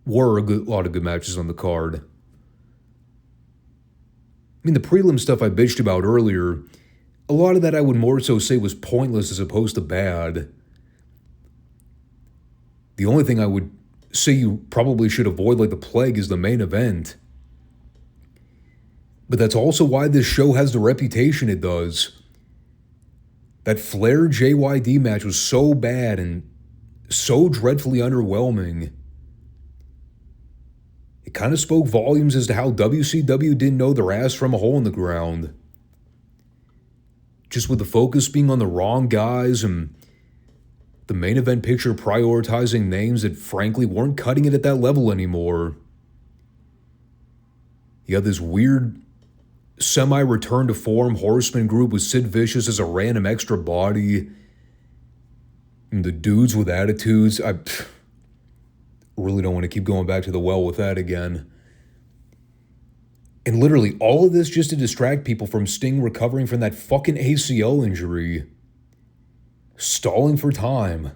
Lot of good matches on the card. I mean, the prelim stuff I bitched about earlier, a lot of that I would more so say was pointless as opposed to bad. The only thing I would say you probably should avoid like the plague is the main event. But that's also why this show has the reputation it does. That Flair JYD match was so bad and so dreadfully underwhelming. It kind of spoke volumes as to how WCW didn't know their ass from a hole in the ground. Just with the focus being on the wrong guys and the main event picture prioritizing names that frankly weren't cutting it at that level anymore. You had this weird semi-return to form Horseman group with Sid Vicious as a random extra body. And the Dudes with Attitudes. I really don't want to keep going back to the well with that again. And literally all of this just to distract people from Sting recovering from that fucking ACL injury. Stalling for time.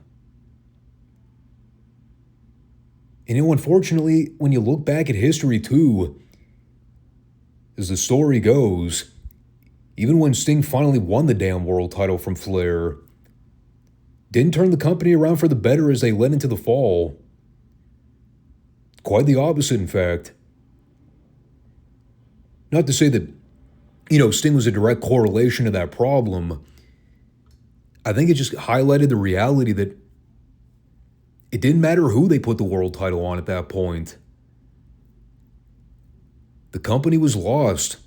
And unfortunately, when you look back at history too, as the story goes, even when Sting finally won the damn world title from Flair, didn't turn the company around for the better as they led into the fall. Quite the opposite, in fact. Not to say that, Sting was a direct correlation to that problem. I think it just highlighted the reality that it didn't matter who they put the world title on at that point. The company was lost.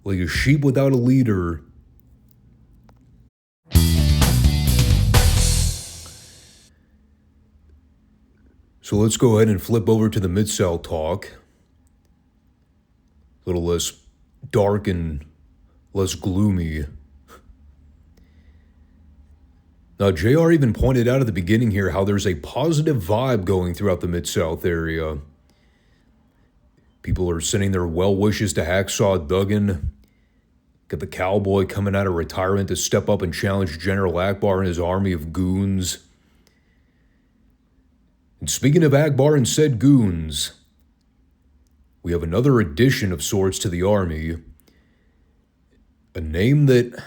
Like a sheep without a leader. So let's go ahead and flip over to the Midsouth talk. A little less dark and less gloomy. Now, JR even pointed out at the beginning here how there's a positive vibe going throughout the Midsouth area. People are sending their well wishes to Hacksaw Duggan. Got the cowboy coming out of retirement to step up and challenge General Akbar and his army of goons. And speaking of Akbar and said goons, we have another addition of sorts to the army. A name that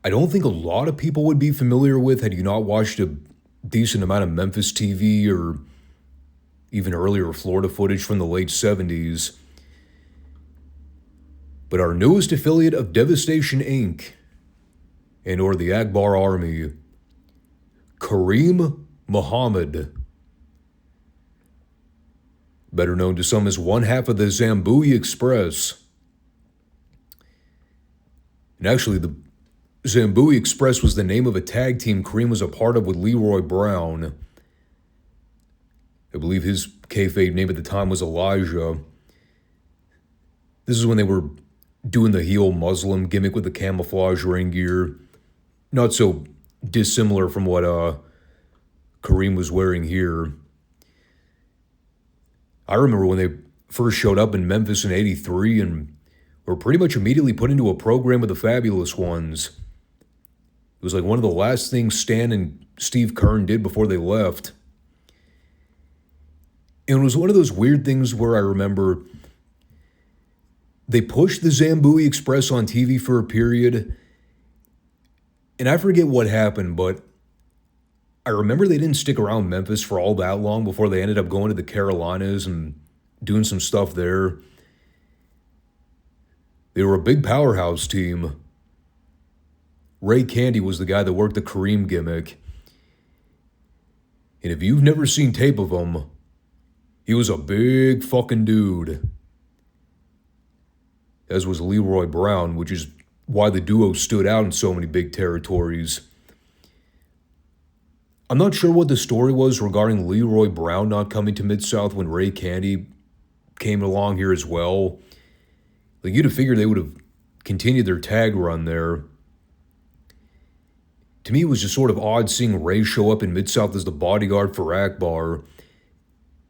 I don't think a lot of people would be familiar with had you not watched a decent amount of Memphis TV or even earlier Florida footage from the late 70s. But our newest affiliate of Devastation Inc. and or the Akbar Army, Kareem Muhammad, better known to some as one half of the Zambui Express. And actually, the Zambui Express was the name of a tag team Kareem was a part of with Leroy Brown. I believe his kayfabe name at the time was Elijah. This is when they were doing the heel Muslim gimmick with the camouflage ring gear. Not so dissimilar from what Kareem was wearing here. I remember when they first showed up in Memphis in '83 and were pretty much immediately put into a program with the Fabulous Ones. It was like one of the last things Stan and Steve Kern did before they left. And it was one of those weird things where I remember they pushed the Zambui Express on TV for a period, and I forget what happened, but I remember they didn't stick around Memphis for all that long before they ended up going to the Carolinas and doing some stuff there. They were a big powerhouse team. Ray Candy was the guy that worked the Kareem gimmick. And if you've never seen tape of him, he was a big fucking dude. As was Leroy Brown, which is why the duo stood out in so many big territories. I'm not sure what the story was regarding Leroy Brown not coming to Midsouth when Ray Candy came along here as well. Like, you'd have figured they would have continued their tag run there. To me, it was just sort of odd seeing Ray show up in Midsouth as the bodyguard for Akbar.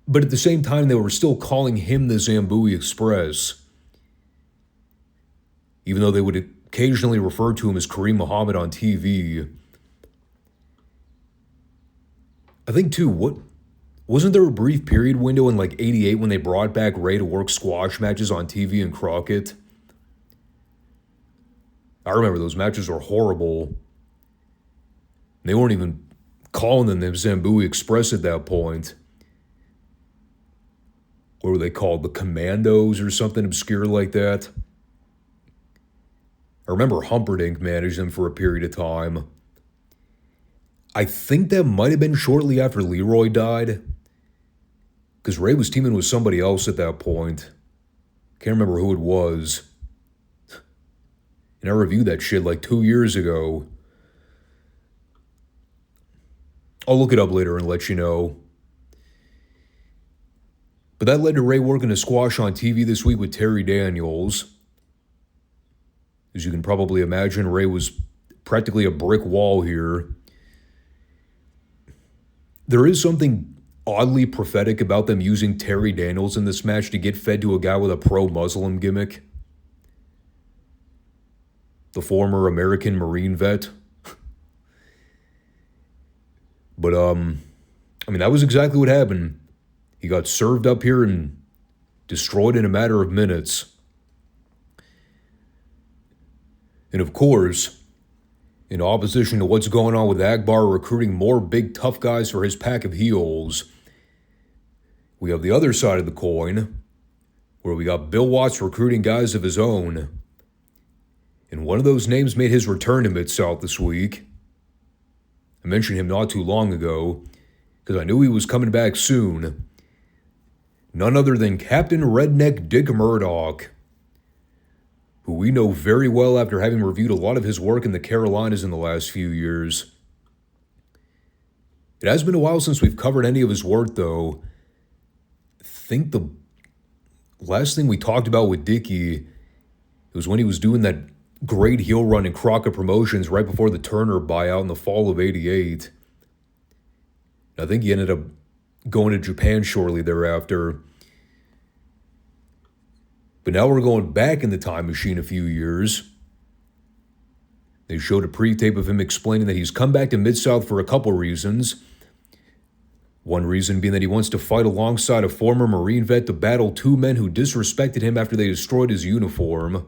But at the same time, they were still calling him the Zambui Express. Even though they would occasionally refer to him as Kareem Muhammad on TV. I think, too, wasn't there a brief period window in like '88 when they brought back Ray to work squash matches on TV in Crockett? I remember those matches were horrible. They weren't even calling them the Zambui Express at that point. What were they called? The Commandos or something obscure like that? I remember Humperdinck managed them for a period of time. I think that might have been shortly after Leroy died, because Ray was teaming with somebody else at that point. Can't remember who it was. And I reviewed that shit like 2 years ago. I'll look it up later and let you know. But that led to Ray working a squash on TV this week with Terry Daniels. As you can probably imagine, Ray was practically a brick wall here. There is something oddly prophetic about them using Terry Daniels in this match to get fed to a guy with a pro-Muslim gimmick. The former American Marine vet. But, that was exactly what happened. He got served up here and destroyed in a matter of minutes. And of course, in opposition to what's going on with Akbar recruiting more big tough guys for his pack of heels, we have the other side of the coin, where we got Bill Watts recruiting guys of his own. And one of those names made his return to Mid-South this week. I mentioned him not too long ago, because I knew he was coming back soon. None other than Captain Redneck Dick Murdoch, who we know very well after having reviewed a lot of his work in the Carolinas in the last few years. It has been a while since we've covered any of his work, though. I think the last thing we talked about with Dickie was when he was doing that great heel run in Crockett Promotions right before the Turner buyout in the fall of '88. I think he ended up going to Japan shortly thereafter. But now we're going back in the time machine a few years. They showed a pre-tape of him explaining that he's come back to Midsouth for a couple reasons. One reason being that he wants to fight alongside a former Marine vet to battle two men who disrespected him after they destroyed his uniform. Of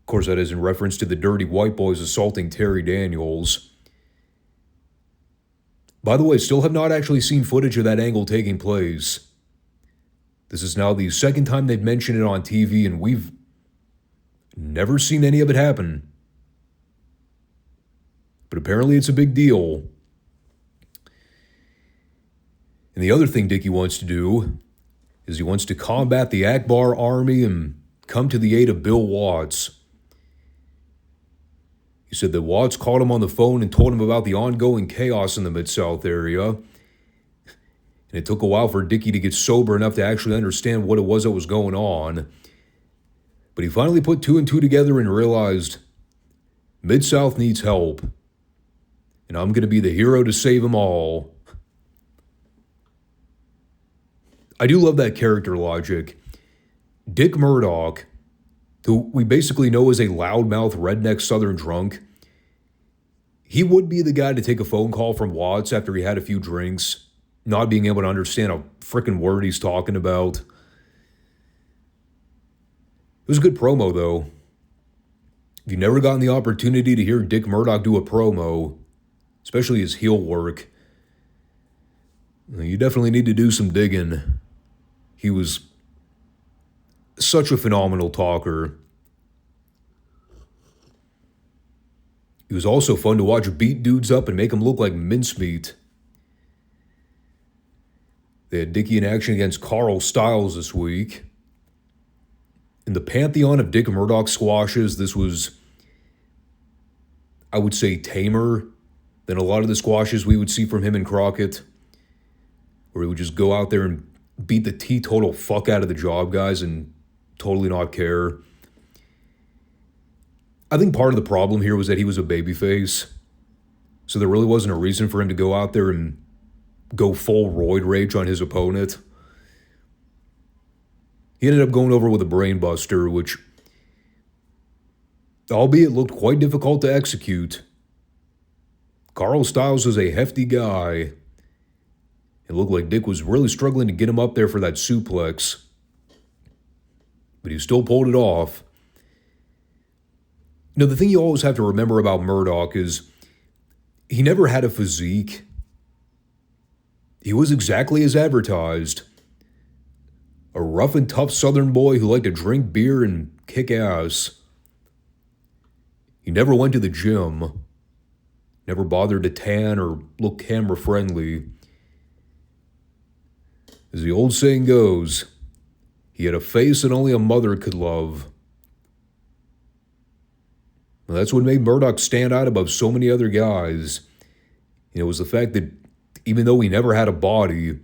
course, that is in reference to the Dirty White Boys assaulting Terry Daniels. By the way, still have not actually seen footage of that angle taking place. This is now the second time they've mentioned it on TV, and we've never seen any of it happen. But apparently it's a big deal. And the other thing Dickie wants to do is he wants to combat the Akbar army and come to the aid of Bill Watts. He said that Watts called him on the phone and told him about the ongoing chaos in the Mid-South area. And it took a while for Dickie to get sober enough to actually understand what it was that was going on. But he finally put two and two together and realized Mid-South needs help. And I'm going to be the hero to save them all. I do love that character logic. Dick Murdoch, who we basically know as a loudmouth redneck southern drunk, he would be the guy to take a phone call from Watts after he had a few drinks, not being able to understand a frickin' word he's talking about. It was a good promo, though. If you've never gotten the opportunity to hear Dick Murdoch do a promo, especially his heel work, you definitely need to do some digging. He was such a phenomenal talker. He was also fun to watch beat dudes up and make them look like mincemeat. They had Dickie in action against Carl Styles this week. In the pantheon of Dick Murdoch squashes, this was, I would say, tamer than a lot of the squashes we would see from him in Crockett, where he would just go out there and beat the teetotal fuck out of the job guys and totally not care. I think part of the problem here was that he was a babyface, so there really wasn't a reason for him to go out there and go full roid rage on his opponent. He ended up going over with a brainbuster, which, albeit looked quite difficult to execute. Carl Styles was a hefty guy. It looked like Dick was really struggling to get him up there for that suplex. But he still pulled it off. You know, the thing you always have to remember about Murdoch is he never had a physique. He was exactly as advertised. A rough and tough southern boy who liked to drink beer and kick ass. He never went to the gym. Never bothered to tan or look camera friendly. As the old saying goes, he had a face that only a mother could love. Well, that's what made Murdoch stand out above so many other guys. It was the fact that even though he never had a body,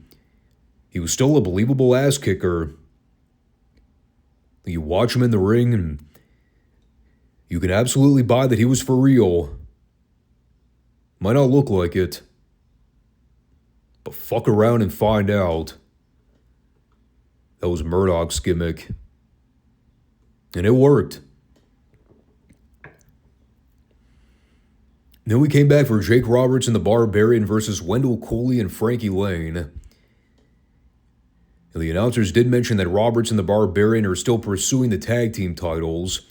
he was still a believable ass kicker. You watch him in the ring and you can absolutely buy that he was for real. Might not look like it, but fuck around and find out. That was Murdoch's gimmick. And it worked. Then we came back for Jake Roberts and the Barbarian versus Wendell Cooley and Frankie Lane. And the announcers did mention that Roberts and the Barbarian are still pursuing the tag team titles,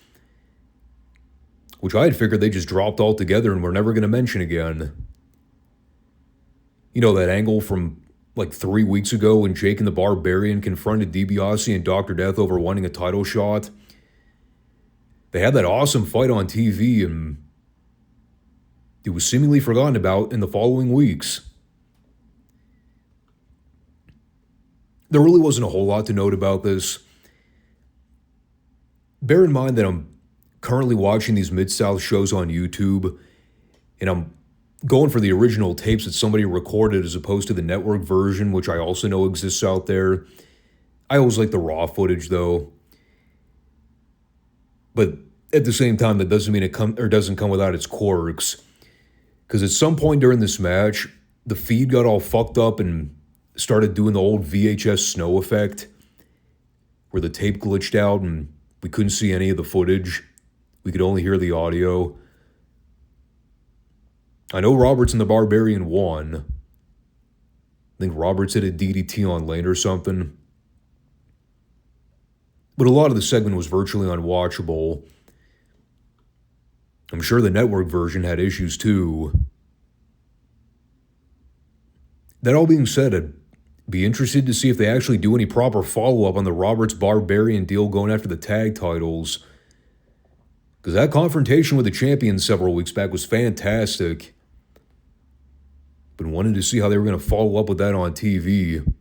which I had figured they just dropped altogether and were never going to mention again. You know that angle from like 3 weeks ago when Jake and the Barbarian confronted DiBiase and Dr. Death over wanting a title shot? They had that awesome fight on TV and it was seemingly forgotten about in the following weeks. There really wasn't a whole lot to note about this. Bear in mind that I'm currently watching these Mid-South shows on YouTube, and I'm going for the original tapes that somebody recorded as opposed to the network version, which I also know exists out there. I always like the raw footage, though. But at the same time, that doesn't mean it doesn't come without its quirks. Because at some point during this match, the feed got all fucked up and started doing the old VHS snow effect, where the tape glitched out and we couldn't see any of the footage. We could only hear the audio. I know Roberts and the Barbarian won. I think Roberts hit a DDT on Lane or something. But a lot of the segment was virtually unwatchable. I'm sure the network version had issues too. That all being said, I'd be interested to see if they actually do any proper follow-up on the Roberts-Barbarian deal going after the tag titles. Because that confrontation with the champions several weeks back was fantastic. Been wanting to see how they were going to follow up with that on TV.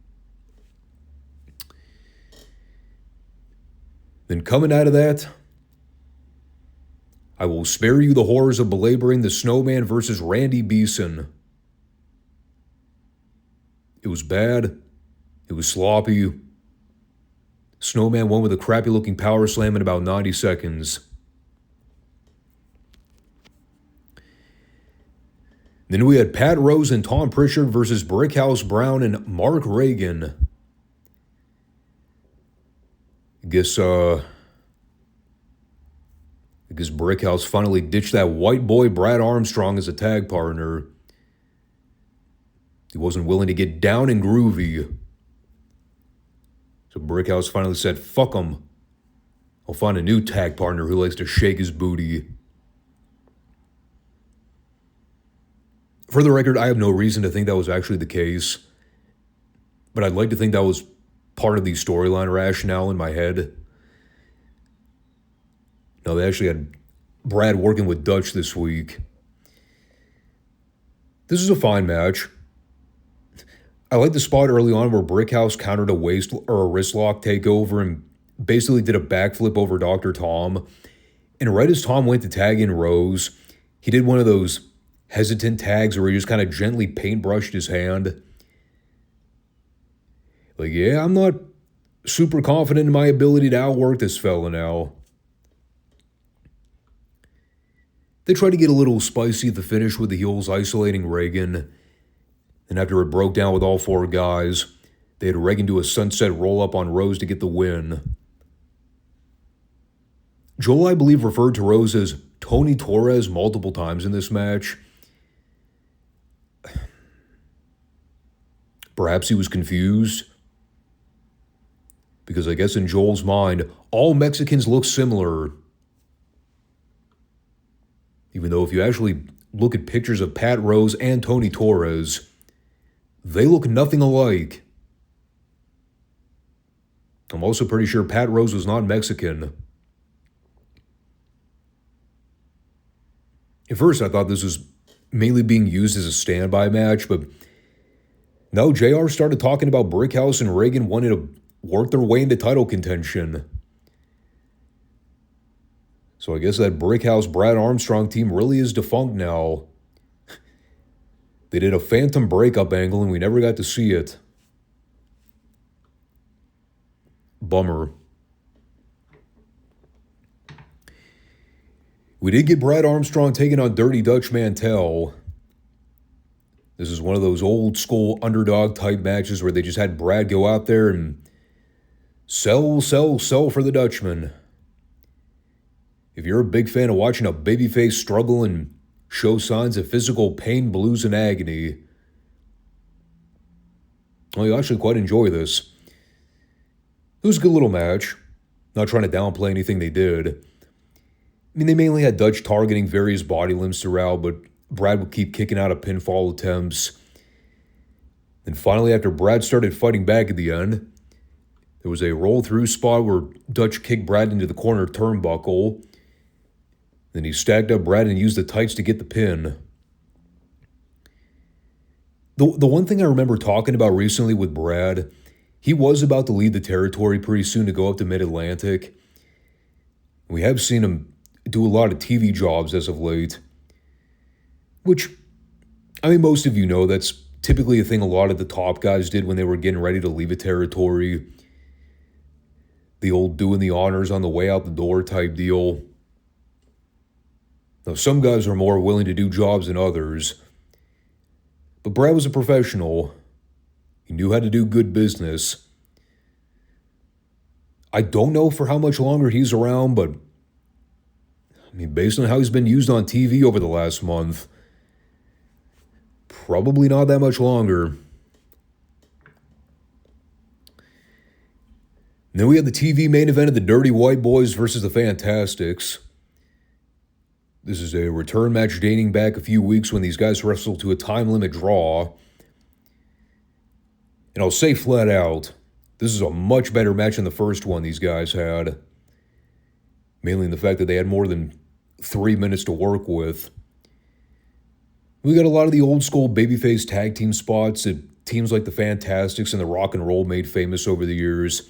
Then coming out of that, I will spare you the horrors of belaboring the Snowman versus Randy Beeson. It was bad. It was sloppy. Snowman won with a crappy-looking power slam in about 90 seconds. Then we had Pat Rose and Tom Pritchard versus Brickhouse Brown and Mark Reagan. I guess Brickhouse finally ditched that white boy Brad Armstrong as a tag partner. He wasn't willing to get down and groovy. So Brickhouse finally said, fuck him. I'll find a new tag partner who likes to shake his booty. For the record, I have no reason to think that was actually the case. But I'd like to think that was part of the storyline rationale in my head. No, they actually had Brad working with Dutch this week. This is a fine match. I like the spot early on where Brickhouse countered a waist or a wrist lock takeover and basically did a backflip over Dr. Tom. And right as Tom went to tag in Rose, he did one of those hesitant tags where he just kind of gently paintbrushed his hand. Like, yeah, I'm not super confident in my ability to outwork this fella now. They tried to get a little spicy at the finish with the heels isolating Reagan. And after it broke down with all four guys, they had Reagan do a sunset roll-up on Rose to get the win. Joel, I believe, referred to Rose as Tony Torres multiple times in this match. Perhaps he was confused. Because I guess in Joel's mind, all Mexicans look similar. Even though if you actually look at pictures of Pat Rose and Tony Torres, they look nothing alike. I'm also pretty sure Pat Rose was not Mexican. At first, I thought this was mainly being used as a standby match, but no, JR started talking about Brickhouse and Reagan wanted to work their way into title contention. So I guess that Brickhouse Brad Armstrong team really is defunct now. They did a phantom breakup angle and we never got to see it. Bummer. We did get Brad Armstrong taking on Dirty Dutch Mantel. This is one of those old school underdog type matches where they just had Brad go out there and sell for the Dutchman. If you're a big fan of watching a babyface struggle and show signs of physical pain, blues, and agony, well, you actually quite enjoy this. It was a good little match. Not trying to downplay anything they did. I mean, they mainly had Dutch targeting various body limbs throughout, but Brad would keep kicking out of pinfall attempts. And finally, after Brad started fighting back at the end, there was a roll-through spot where Dutch kicked Brad into the corner turnbuckle. Then he stacked up Brad and used the tights to get the pin. The one thing I remember talking about recently with Brad, he was about to leave the territory pretty soon to go up to Mid-Atlantic. We have seen him do a lot of TV jobs as of late. Which, I mean, most of you know that's typically a thing a lot of the top guys did when they were getting ready to leave a territory. The old doing the honors on the way out the door type deal. Now, some guys are more willing to do jobs than others, but Brad was a professional. He knew how to do good business. I don't know for how much longer he's around, but I mean, based on how he's been used on TV over the last month, probably not that much longer. And then we had the TV main event of the Dirty White Boys versus the Fantastics. This is a return match dating back a few weeks when these guys wrestled to a time limit draw. And I'll say flat out, this is a much better match than the first one these guys had. Mainly in the fact that they had more than 3 minutes to work with. We got a lot of the old school babyface tag team spots that teams like the Fantastics and the Rock and Roll made famous over the years.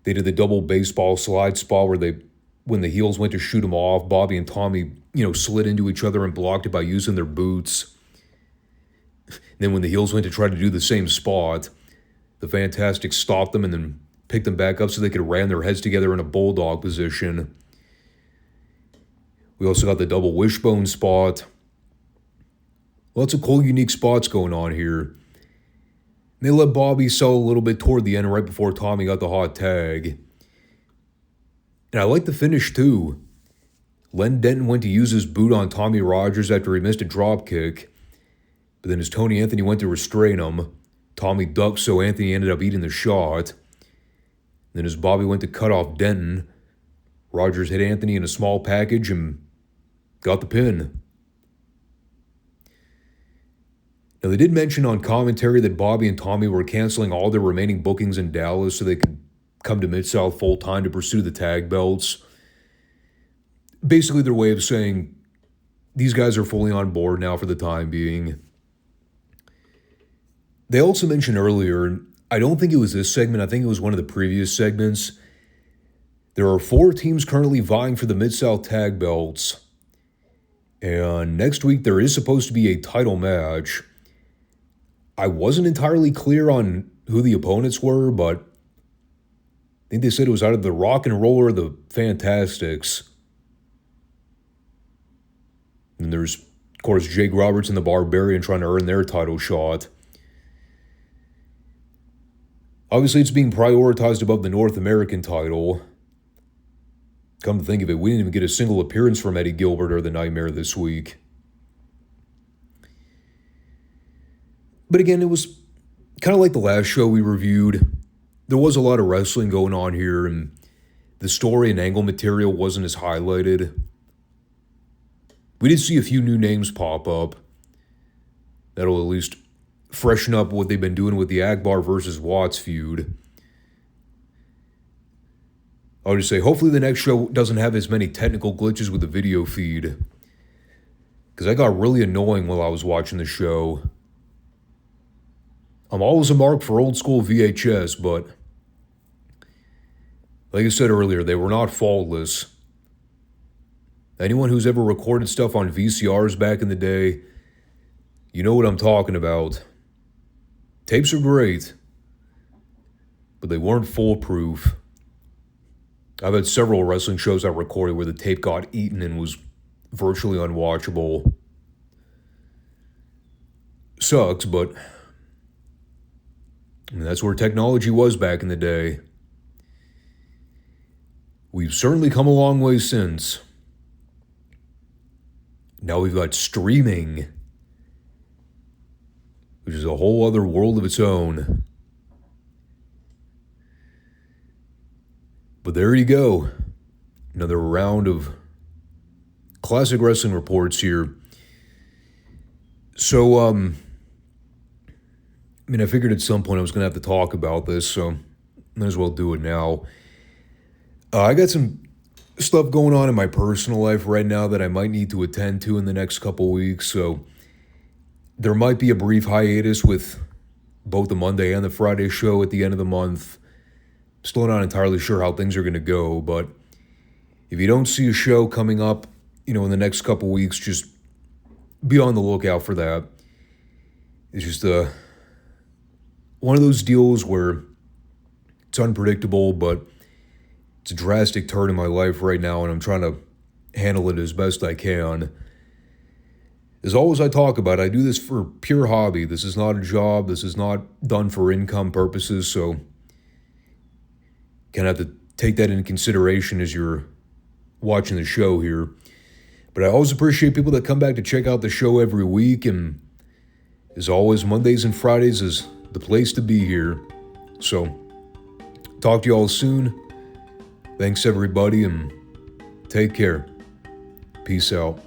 They did the double baseball slide spot where when the heels went to shoot them off, Bobby and Tommy, slid into each other and blocked it by using their boots. Then when the heels went to try to do the same spot, the Fantastics stopped them and then picked them back up so they could ram their heads together in a bulldog position. We also got the double wishbone spot. Lots of cool, unique spots going on here. They let Bobby sell a little bit toward the end right before Tommy got the hot tag. And I like the finish too. Len Denton went to use his boot on Tommy Rogers after he missed a drop kick. But then as Tony Anthony went to restrain him, Tommy ducked so Anthony ended up eating the shot. Then as Bobby went to cut off Denton, Rogers hit Anthony in a small package and got the pin. Now, they did mention on commentary that Bobby and Tommy were canceling all their remaining bookings in Dallas so they could come to Midsouth full-time to pursue the tag belts. Basically, their way of saying these guys are fully on board now for the time being. They also mentioned earlier, I don't think it was this segment, I think it was one of the previous segments, there are 4 teams currently vying for the Mid-South tag belts. And next week there is supposed to be a title match. I wasn't entirely clear on who the opponents were, but I think they said it was either the Rock and Roller or the Fantastics. And there's, of course, Jake Roberts and the Barbarian trying to earn their title shot. Obviously, it's being prioritized above the North American title. Come to think of it, we didn't even get a single appearance from Eddie Gilbert or the Nightmare this week. But again, it was kind of like the last show we reviewed. There was a lot of wrestling going on here, and the story and angle material wasn't as highlighted. We did see a few new names pop up. That'll at least freshen up what they've been doing with the Akbar versus Watts feud. I'll just say, hopefully the next show doesn't have as many technical glitches with the video feed. Because that got really annoying while I was watching the show. I'm always a mark for old school VHS, but like I said earlier, they were not faultless. Anyone who's ever recorded stuff on VCRs back in the day, you know what I'm talking about. Tapes are great, but they weren't foolproof. I've had several wrestling shows I recorded where the tape got eaten and was virtually unwatchable. Sucks, but that's where technology was back in the day. We've certainly come a long way since. Now we've got streaming, which is a whole other world of its own. But there you go. Another round of classic wrestling reports here. So, I figured at some point I was going to have to talk about this, so might as well do it now. I got some stuff going on in my personal life right now that I might need to attend to in the next couple weeks, so there might be a brief hiatus with both the Monday and the Friday show at the end of the month. Still not entirely sure how things are going to go, but if you don't see a show coming up, in the next couple weeks, just be on the lookout for that. It's just one of those deals where it's unpredictable, but it's a drastic turn in my life right now, and I'm trying to handle it as best I can. As always I talk about, I do this for pure hobby. This is not a job. This is not done for income purposes, so kind of have to take that into consideration as you're watching the show here. But I always appreciate people that come back to check out the show every week, and as always, Mondays and Fridays is the place to be here. So, talk to you all soon. Thanks everybody, and take care. Peace out.